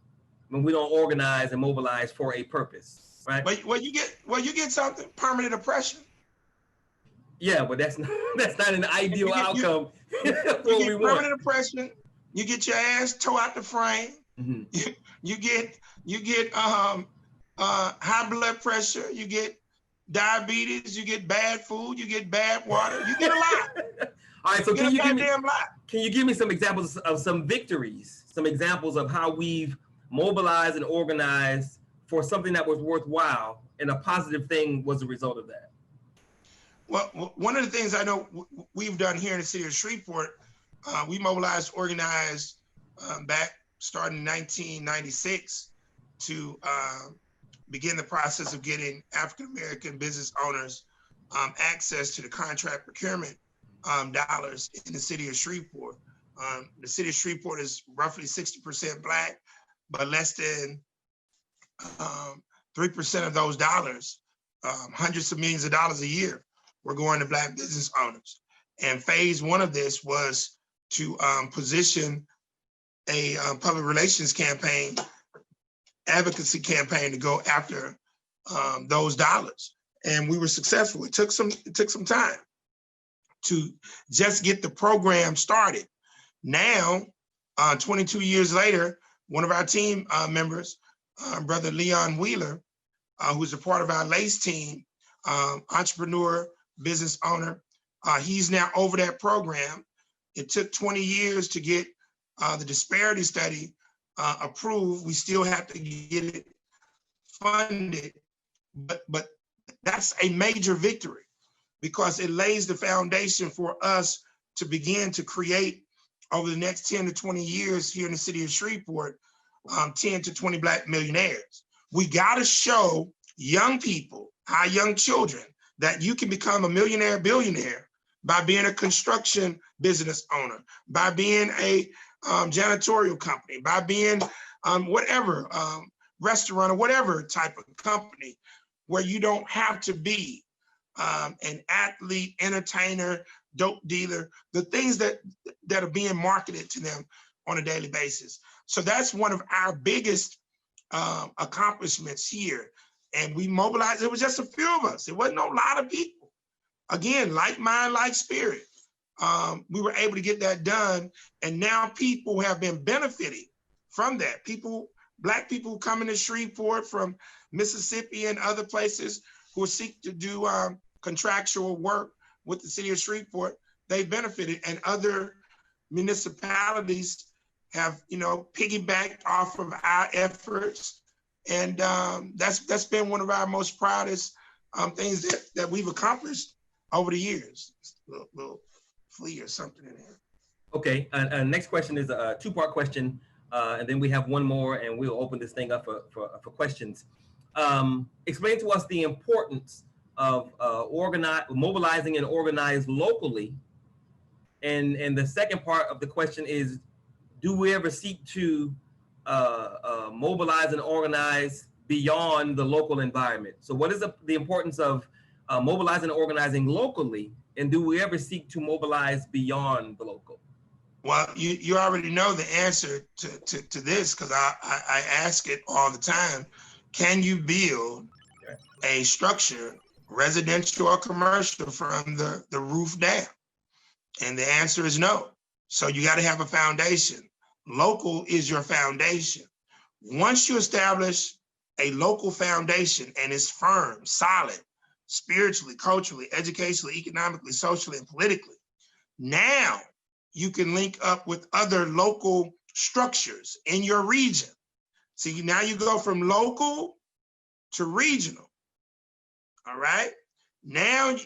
[SPEAKER 2] when we don't organize and mobilize for a purpose, right?
[SPEAKER 3] Well, you get something, permanent oppression.
[SPEAKER 2] Yeah, but that's not an ideal outcome.
[SPEAKER 3] You get permanent oppression. You get your ass tore out the frame. Mm-hmm. You get high blood pressure. You get diabetes. You get bad food. You get bad water. You get a lot.
[SPEAKER 2] All right, so can you give me some examples of some victories, some examples of how we've mobilized and organized for something that was worthwhile and a positive thing was a result of that?
[SPEAKER 3] Well, one of the things I know we've done here in the city of Shreveport, we mobilized, organized back starting in 1996 to begin the process of getting African-American business owners access to the contract procurement dollars in the city of Shreveport. The city of Shreveport is roughly 60% Black, but less than 3% of those dollars, hundreds of millions of dollars a year, were going to Black business owners. And phase one of this was to position a public relations campaign, advocacy campaign to go after those dollars. And we were successful. It took some time to just get the program started. Now, 22 years later, one of our team members, Brother Leon Wheeler, who's a part of our LACE team, entrepreneur, business owner, he's now over that program. It took 20 years to get the disparity study approved. We still have to get it funded, but that's a major victory, because it lays the foundation for us to begin to create over the next 10 to 20 years here in the city of Shreveport, 10 to 20 Black millionaires. We gotta show young people, our young children, that you can become a millionaire, billionaire by being a construction business owner, by being a janitorial company, by being whatever, restaurant or whatever type of company, where you don't have to be an athlete, entertainer, dope dealer, the things that are being marketed to them on a daily basis. So that's one of our biggest accomplishments here, and we mobilized. It was just a few of us. It wasn't a lot of people. Again, like mind, like spirit. We were able to get that done, and now people have been benefiting from that. Black people coming to Shreveport from Mississippi and other places who seek to do contractual work with the city of Shreveport, they benefited, and other municipalities have, piggybacked off of our efforts, and that's been one of our most proudest things that we've accomplished over the years. Little flea or something in there.
[SPEAKER 2] Okay, next question is a two-part question, and then we have one more, and we'll open this thing up for questions. Explain to us the importance of mobilizing and organize locally. And the second part of the question is, do we ever seek to mobilize and organize beyond the local environment? So what is the importance of mobilizing and organizing locally, and do we ever seek to mobilize beyond the local?
[SPEAKER 3] Well, you already know the answer to this, because I ask it all the time. Can you build a structure, residential or commercial, from the roof down? And the answer is no. So you got to have a foundation. Local is your foundation. Once you establish a local foundation and it's firm, solid, spiritually, culturally, educationally, economically, socially, and politically, now you can link up with other local structures in your region. See, now you go from local to regional. All right. Now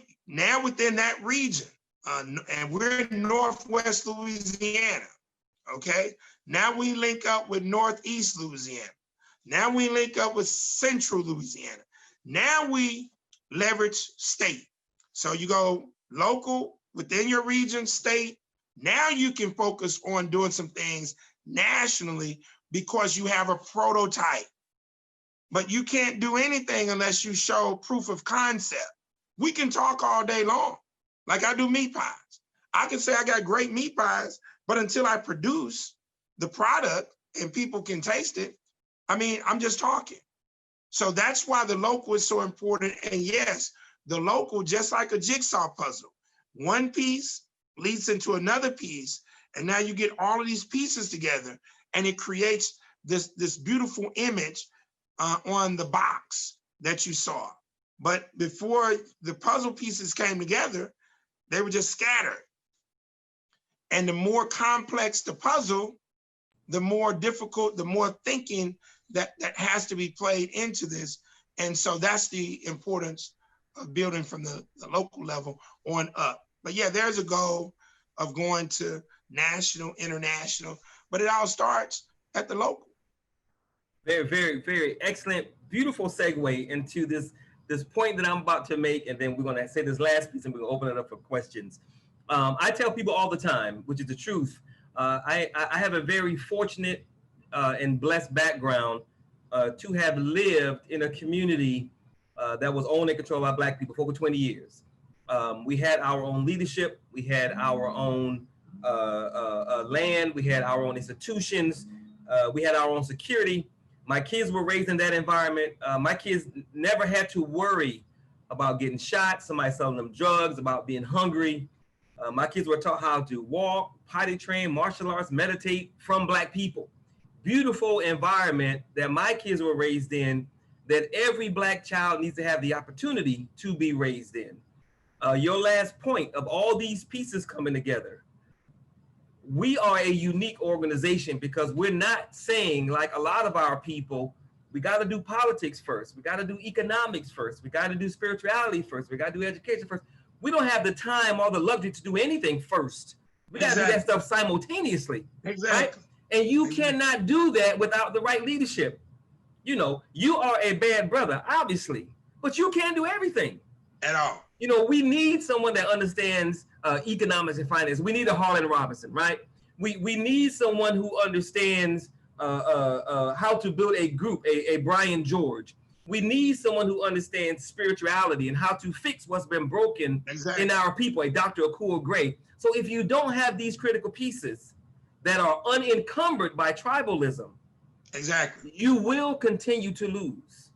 [SPEAKER 3] within that region, and we're in Northwest Louisiana. Okay. Now we link up with Northeast Louisiana. Now we link up with Central Louisiana. Now we leverage state. So you go local within your region, state. Now you can focus on doing some things nationally because you have a prototype. But you can't do anything unless you show proof of concept. We can talk all day long, like I do meat pies. I can say I got great meat pies, but until I produce the product and people can taste it, I'm just talking. So that's why the local is so important. And yes, the local, just like a jigsaw puzzle, one piece leads into another piece, and now you get all of these pieces together, and it creates this beautiful image on the box that you saw. But before the puzzle pieces came together, they were just scattered. And the more complex the puzzle, the more difficult, the more thinking that has to be played into this. And so that's the importance of building from the local level on up. But yeah, there's a goal of going to national, international, but it all starts at the local.
[SPEAKER 2] Very, very, very excellent, beautiful segue into this point that I'm about to make, and then we're going to say this last piece, and we're going to open it up for questions. I tell people all the time, which is the truth. I have a very fortunate and blessed background to have lived in a community that was owned and controlled by Black people for over 20 years. We had our own leadership. We had our own land. We had our own institutions. We had our own security. My kids were raised in that environment. My kids never had to worry about getting shot, somebody selling them drugs, about being hungry. My kids were taught how to walk, potty train, martial arts, meditate from Black people. Beautiful environment that my kids were raised in, that every Black child needs to have the opportunity to be raised in. Your last point of all these pieces coming together. We are a unique organization because we're not saying, like a lot of our people, we got to do politics first. We got to do economics first. We got to do spirituality first. We got to do education first. We don't have the time or the luxury to do anything first. We got to do that stuff simultaneously.
[SPEAKER 3] Exactly.
[SPEAKER 2] Right? And you cannot do that without the right leadership. You know, you are a bad brother, obviously, but you can't do everything.
[SPEAKER 3] At all.
[SPEAKER 2] You know, we need someone that understands economics and finance. We need a Harlan Robinson, right? We need someone who understands how to build a group, a Brian George. We need someone who understands spirituality and how to fix what's been broken in our people, a Dr. Akua Gray. So if you don't have these critical pieces that are unencumbered by tribalism, you will continue to lose.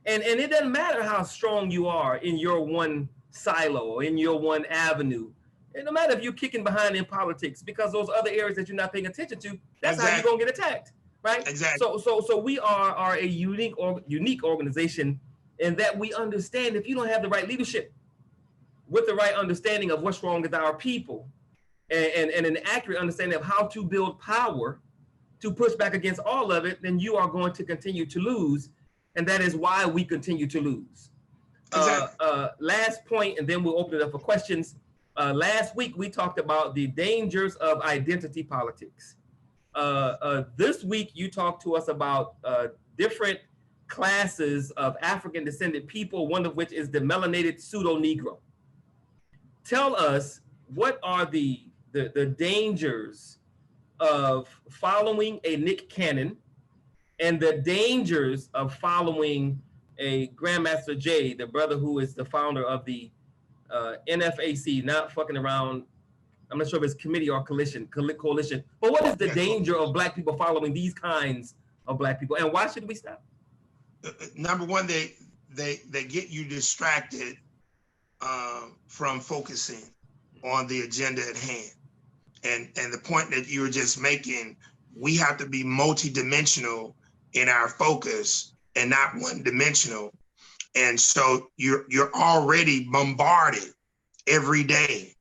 [SPEAKER 2] And it doesn't matter how strong you are in your one silo or in your one avenue. It no matter if you're kicking behind in politics, because those other areas that you're not paying attention to, that's how you're gonna get attacked, right?
[SPEAKER 3] Exactly.
[SPEAKER 2] So we are a unique organization in that we understand if you don't have the right leadership with the right understanding of what's wrong with our people and an accurate understanding of how to build power to push back against all of it, then you are going to continue to lose. And that is why we continue to lose.
[SPEAKER 3] Exactly.
[SPEAKER 2] Last point, and then we'll open it up for questions. Last week, we talked about the dangers of identity politics. This week, you talked to us about different classes of African descended people, one of which is the melanated pseudo-Negro. Tell us, what are the dangers of following a Nick Cannon and the dangers of following a Grandmaster Jay, the brother who is the founder of the NFAC, not fucking around. I'm not sure if it's committee or coalition. But what is the danger of Black people following these kinds of Black people, and why should we stop?
[SPEAKER 3] Number one, they get you distracted from focusing on the agenda at hand. And the point that you were just making, we have to be multidimensional in our focus and not one-dimensional. And so you're already bombarded every day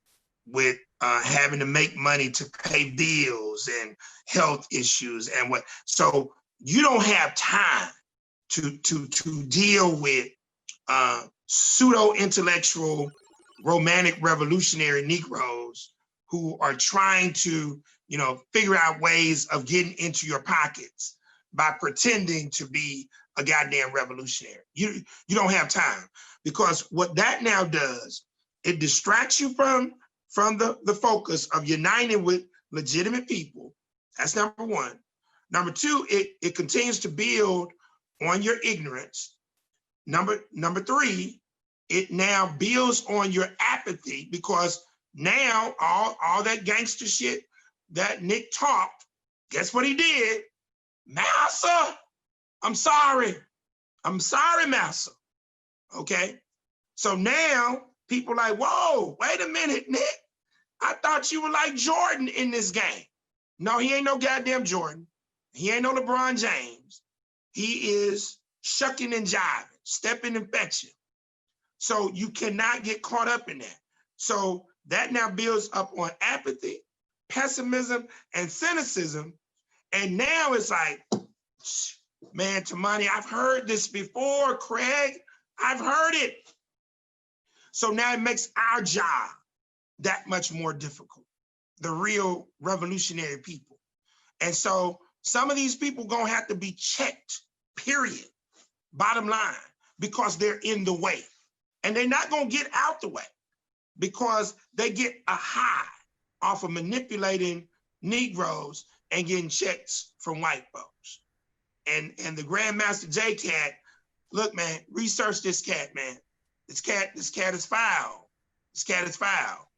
[SPEAKER 3] with having to make money to pay bills and health issues and what. So you don't have time to deal with pseudo-intellectual, romantic revolutionary Negroes who are trying to, figure out ways of getting into your pockets by pretending to be a goddamn revolutionary. You don't have time, because what that now does, it distracts you from the focus of uniting with legitimate people. That's number one. Number two, it continues to build on your ignorance. Number three, it now builds on your apathy, because now all that gangster shit that Nick talked, guess what he did? Massa, I'm sorry, Massa. Okay, so now people like, whoa, wait a minute, Nick. I thought you were like Jordan in this game. No, he ain't no goddamn Jordan. He ain't no LeBron James. He is shucking and jiving, stepping and fetching. So you cannot get caught up in that. So that now builds up on apathy, pessimism, and cynicism. And now it's like, man, Tamani, I've heard this before, Craig. I've heard it. So now it makes our job that much more difficult, the real revolutionary people. And so some of these people gonna have to be checked, period, bottom line, because they're in the way. And they're not gonna get out the way because they get a high off of manipulating Negroes and getting checks from white folks. And the Grandmaster J Cat, look, man, research this cat, man. This cat is foul. This cat is foul.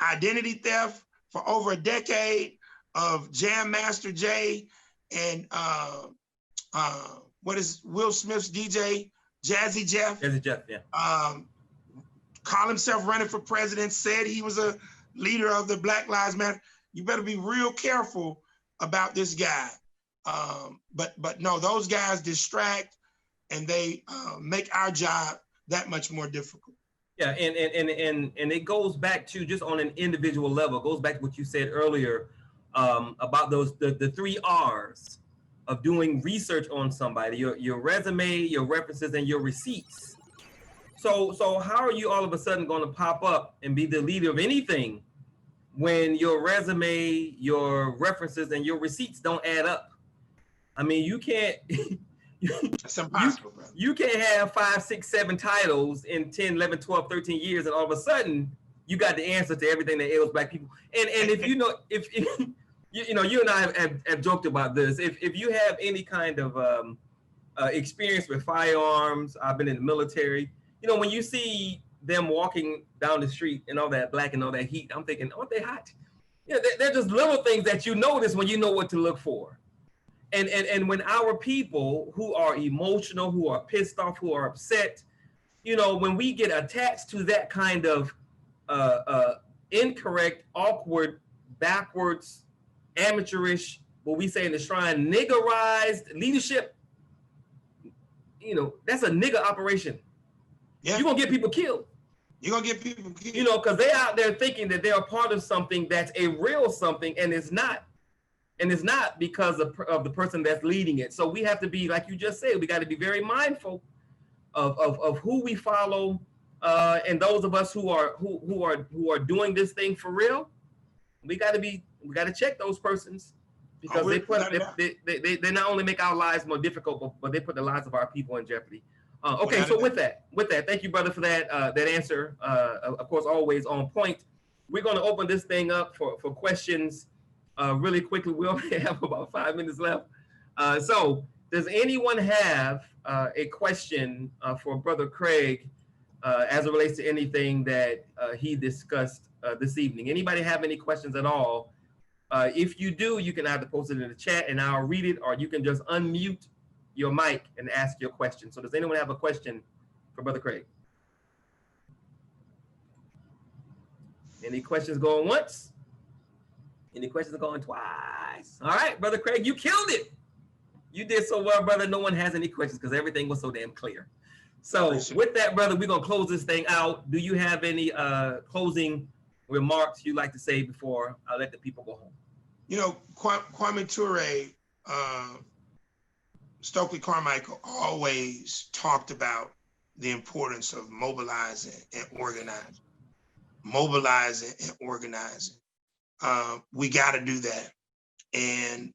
[SPEAKER 3] Identity theft for over a decade of Jam Master Jay and what is Will Smith's DJ, Jazzy Jeff?
[SPEAKER 2] Jazzy Jeff, yeah.
[SPEAKER 3] Called himself running for president, said he was a leader of the Black Lives Matter. You better be real careful about this guy. But no, those guys distract and they make our job that much more difficult.
[SPEAKER 2] Yeah, and it goes back to just on an individual level. It goes back to what you said earlier about the 3 R's of doing research on somebody: your resume, your references, and your receipts. So how are you all of a sudden going to pop up and be the leader of anything when your resume, your references, and your receipts don't add up? I mean, you can't.
[SPEAKER 3] It's impossible, bro.
[SPEAKER 2] You can't have 5, 6, 7 titles in 10, 11, 12, 13 years, and all of a sudden you got the answer to everything that ails Black people. And if you know, if you know, you and I have joked about this. If you have any kind of experience with firearms, I've been in the military. You know, when you see them walking down the street and all that black and all that heat, I'm thinking, aren't they hot? Yeah, they're just little things that you notice when you know what to look for. And when our people who are emotional, who are pissed off, who are upset, you know, when we get attached to that kind of incorrect, awkward, backwards, amateurish, what we say in the shrine, niggerized leadership, you know, that's a nigger operation.
[SPEAKER 3] Yeah.
[SPEAKER 2] You're gonna get people killed.
[SPEAKER 3] You're gonna get people killed.
[SPEAKER 2] You know, because they're out there thinking that they're a part of something that's a real something, and it's not. And it's not because of the person that's leading it. So we have to be, like you just said, we got to be very mindful of who we follow, and those of us who are doing this thing for real. We got to check those persons, because they not only make our lives more difficult, but they put the lives of our people in jeopardy. Okay, so with that, thank you, brother, for that answer. Of course, always on point. We're going to open this thing up for questions really quickly. We only have about 5 minutes left. So does anyone have a question for Brother Craig as it relates to anything that he discussed this evening? Anybody have any questions at all? If you do, you can either post it in the chat and I'll read it, or you can just unmute your mic and ask your question. So does anyone have a question for Brother Craig? Any questions going once? Any questions going twice? All right, Brother Craig, you killed it. You did so well, brother. No one has any questions because everything was so damn clear. So with that, brother, we're going to close this thing out. Do you have any closing remarks you'd like to say before I let the people go home?
[SPEAKER 3] You know, Kwame Ture, Stokely Carmichael always talked about the importance of mobilizing and organizing. Mobilizing and organizing. We got to do that. And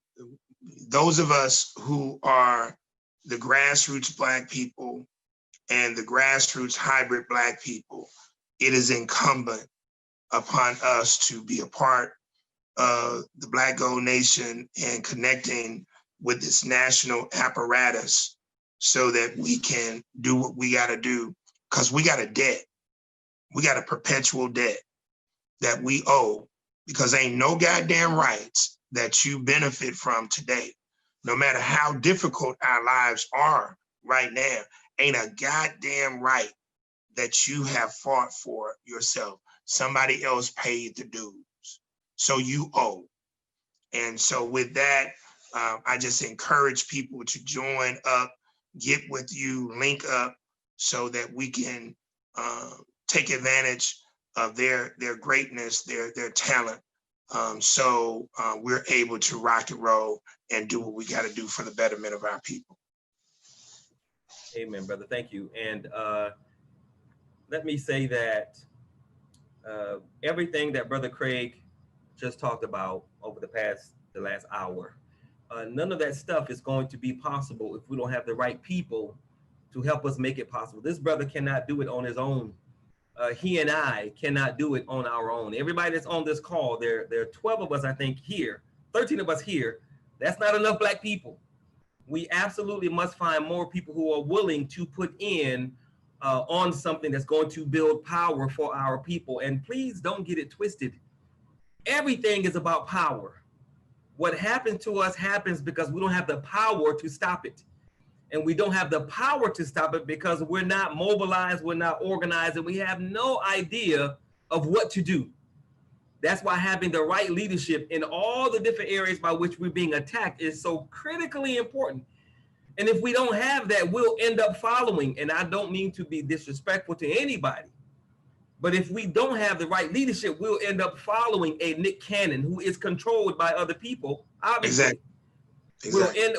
[SPEAKER 3] those of us who are the grassroots Black people and the grassroots hybrid Black people, it is incumbent upon us to be a part of the Black Gold Nation and connecting with this national apparatus so that we can do what we got to do, because we got a debt. We got a perpetual debt that we owe, because ain't no goddamn rights that you benefit from today, no matter how difficult our lives are right now, ain't a goddamn right that you have fought for yourself. Somebody else paid the dues, so you owe. And so with that, I just encourage people to join up, get with you, link up, so that we can take advantage of their greatness, their talent. So we're able to rock and roll and do what we got to do for the betterment of our people.
[SPEAKER 2] Amen, brother. Thank you. And let me say that everything that Brother Craig just talked about over the last hour, none of that stuff is going to be possible if we don't have the right people to help us make it possible. This brother cannot do it on his own. He and I cannot do it on our own. Everybody that's on this call, there are 12 of us, I think, here, 13 of us here. That's not enough Black people. We absolutely must find more people who are willing to put in on something that's going to build power for our people. And please don't get it twisted. Everything is about power. What happens to us happens because we don't have the power to stop it. And we don't have the power to stop it because we're not mobilized, we're not organized, and we have no idea of what to do. That's why having the right leadership in all the different areas by which we're being attacked is so critically important. And if we don't have that, we'll end up following. And I don't mean to be disrespectful to anybody, but if we don't have the right leadership, we'll end up following a Nick Cannon who is controlled by other people, obviously. Exactly.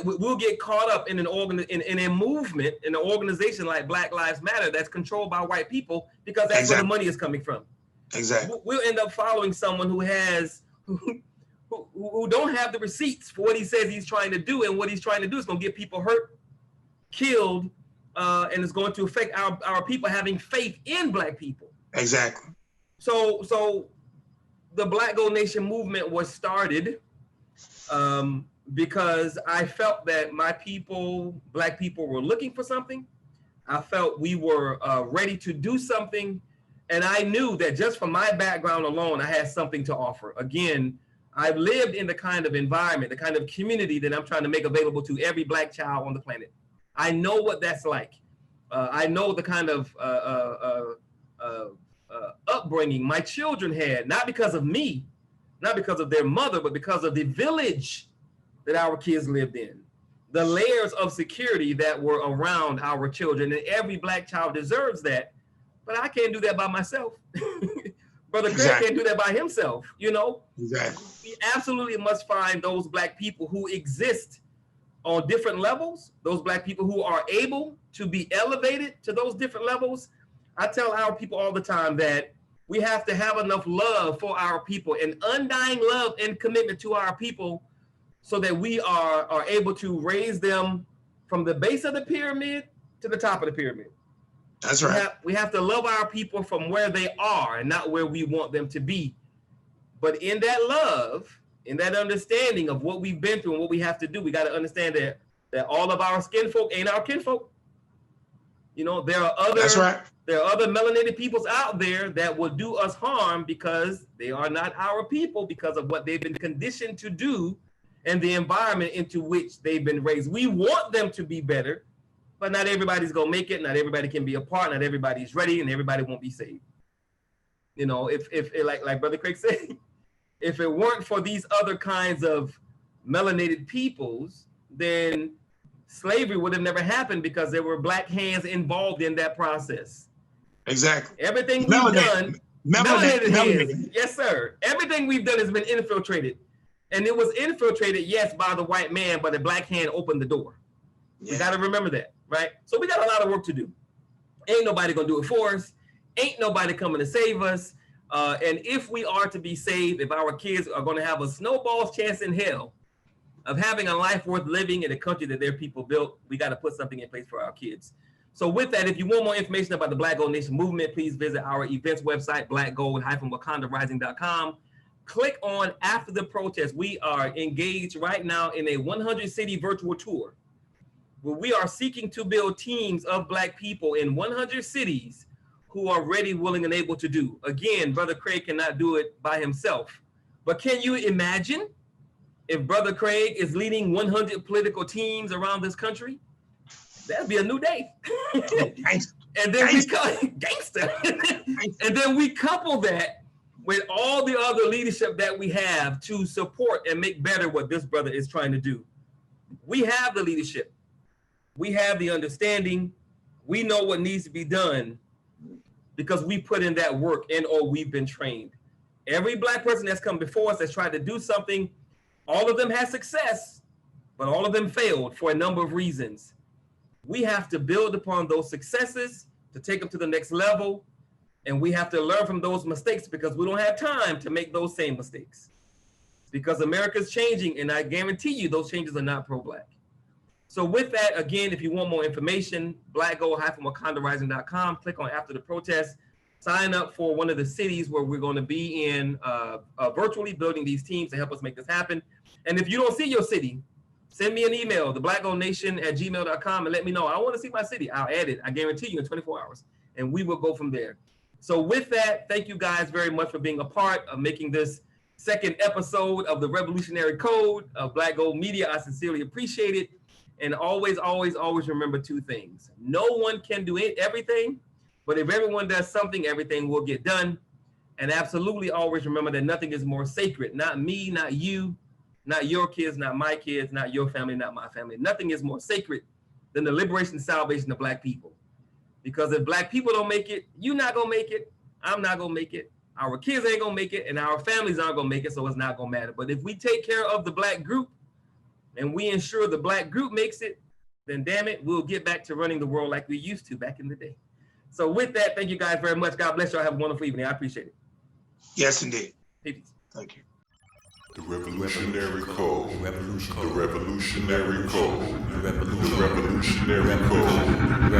[SPEAKER 2] We'll get caught up in in a movement, in an organization like Black Lives Matter that's controlled by white people, because that's where the money is coming from.
[SPEAKER 3] Exactly.
[SPEAKER 2] We'll end up following someone who don't have the receipts for what he says he's trying to do, and what he's trying to do is going to get people hurt, killed, and it's going to affect our people having faith in Black people.
[SPEAKER 3] Exactly.
[SPEAKER 2] So the Black Gold Nation movement was started because I felt that my people, Black people, were looking for something. I felt we were ready to do something. And I knew that just from my background alone, I had something to offer. Again, I've lived in the kind of environment, the kind of community that I'm trying to make available to every Black child on the planet. I know what that's like. I know the kind of upbringing my children had, not because of me, not because of their mother, but because of the village that our kids lived in, the layers of security that were around our children. And every Black child deserves that, but I can't do that by myself. Brother Craig can't do that by himself, you know?
[SPEAKER 3] Exactly.
[SPEAKER 2] We absolutely must find those Black people who exist on different levels, those Black people who are able to be elevated to those different levels. I tell our people all the time that we have to have enough love for our people, and undying love and commitment to our people, so that we are able to raise them from the base of the pyramid to the top of the pyramid.
[SPEAKER 3] That's right.
[SPEAKER 2] We have to love our people from where they are and not where we want them to be. But in that love, in that understanding of what we've been through and what we have to do, we got to understand that all of our skin folk ain't our kinfolk. You know, there are other,
[SPEAKER 3] that's right.
[SPEAKER 2] There are other melanated peoples out there that will do us harm because they are not our people, because of what they've been conditioned to do and the environment into which they've been raised. We want them to be better, but not everybody's gonna make it. Not everybody can be a part. Not everybody's ready, and everybody won't be saved. You know, if like Brother Craig said, if it weren't for these other kinds of melanated peoples, then slavery would have never happened, because there were Black hands involved in that process.
[SPEAKER 3] Exactly.
[SPEAKER 2] Everything we've done, melanated hands. Yes, sir. Everything we've done has been infiltrated. And it was infiltrated, yes, by the white man, but the Black hand opened the door. Yeah. We got to remember that, right? So we got a lot of work to do. Ain't nobody going to do it for us. Ain't nobody coming to save us. And if we are to be saved, if our kids are going to have a snowball's chance in hell of having a life worth living in a country that their people built, we got to put something in place for our kids. So with that, if you want more information about the Black Gold Nation movement, please visit our events website, blackgold-wakandarising.com. Click on After the Protest. We are engaged right now in a 100-city virtual tour, where we are seeking to build teams of Black people in 100 cities who are ready, willing, and able to do. Again, Brother Craig cannot do it by himself. But can you imagine if Brother Craig is leading 100 political teams around this country? That'd be a new day. And then gangster. And then we couple that with all the other leadership that we have to support and make better what this brother is trying to do. We have the leadership. We have the understanding. We know what needs to be done because we put in that work or we've been trained. Every Black person that's come before us that's tried to do something, all of them had success, but all of them failed for a number of reasons. We have to build upon those successes to take them to the next level. And we have to learn from those mistakes, because we don't have time to make those same mistakes. Because America's changing, and I guarantee you those changes are not pro-Black. So with that, again, if you want more information, blackgold-wakandarising.com, click on After the Protest, sign up for one of the cities where we're going to be in virtually building these teams to help us make this happen. And if you don't see your city, send me an email, theblackgoldnation@gmail.com, and let me know. I want to see my city. I'll add it. I guarantee you in 24 hours. And we will go from there. So with that, thank you guys very much for being a part of making this second episode of the Revolutionary Code of Black Gold Media. I sincerely appreciate it. And always, always, always remember two things. No one can do everything, but if everyone does something, everything will get done. And absolutely always remember that nothing is more sacred. Not me, not you, not your kids, not my kids, not your family, not my family. Nothing is more sacred than the liberation and salvation of Black people. Because if Black people don't make it, you're not gonna make it, I'm not gonna make it, our kids ain't gonna make it, and our families aren't gonna make it, so it's not gonna matter. But if we take care of the Black group and we ensure the Black group makes it, then damn it, we'll get back to running the world like we used to back in the day. So with that, thank you guys very much. God bless y'all. Have a wonderful evening. I appreciate it.
[SPEAKER 3] Yes, indeed.
[SPEAKER 2] Peace.
[SPEAKER 3] Thank you.
[SPEAKER 1] The Revolutionary Code. The Revolutionary Code. The Revolutionary Code.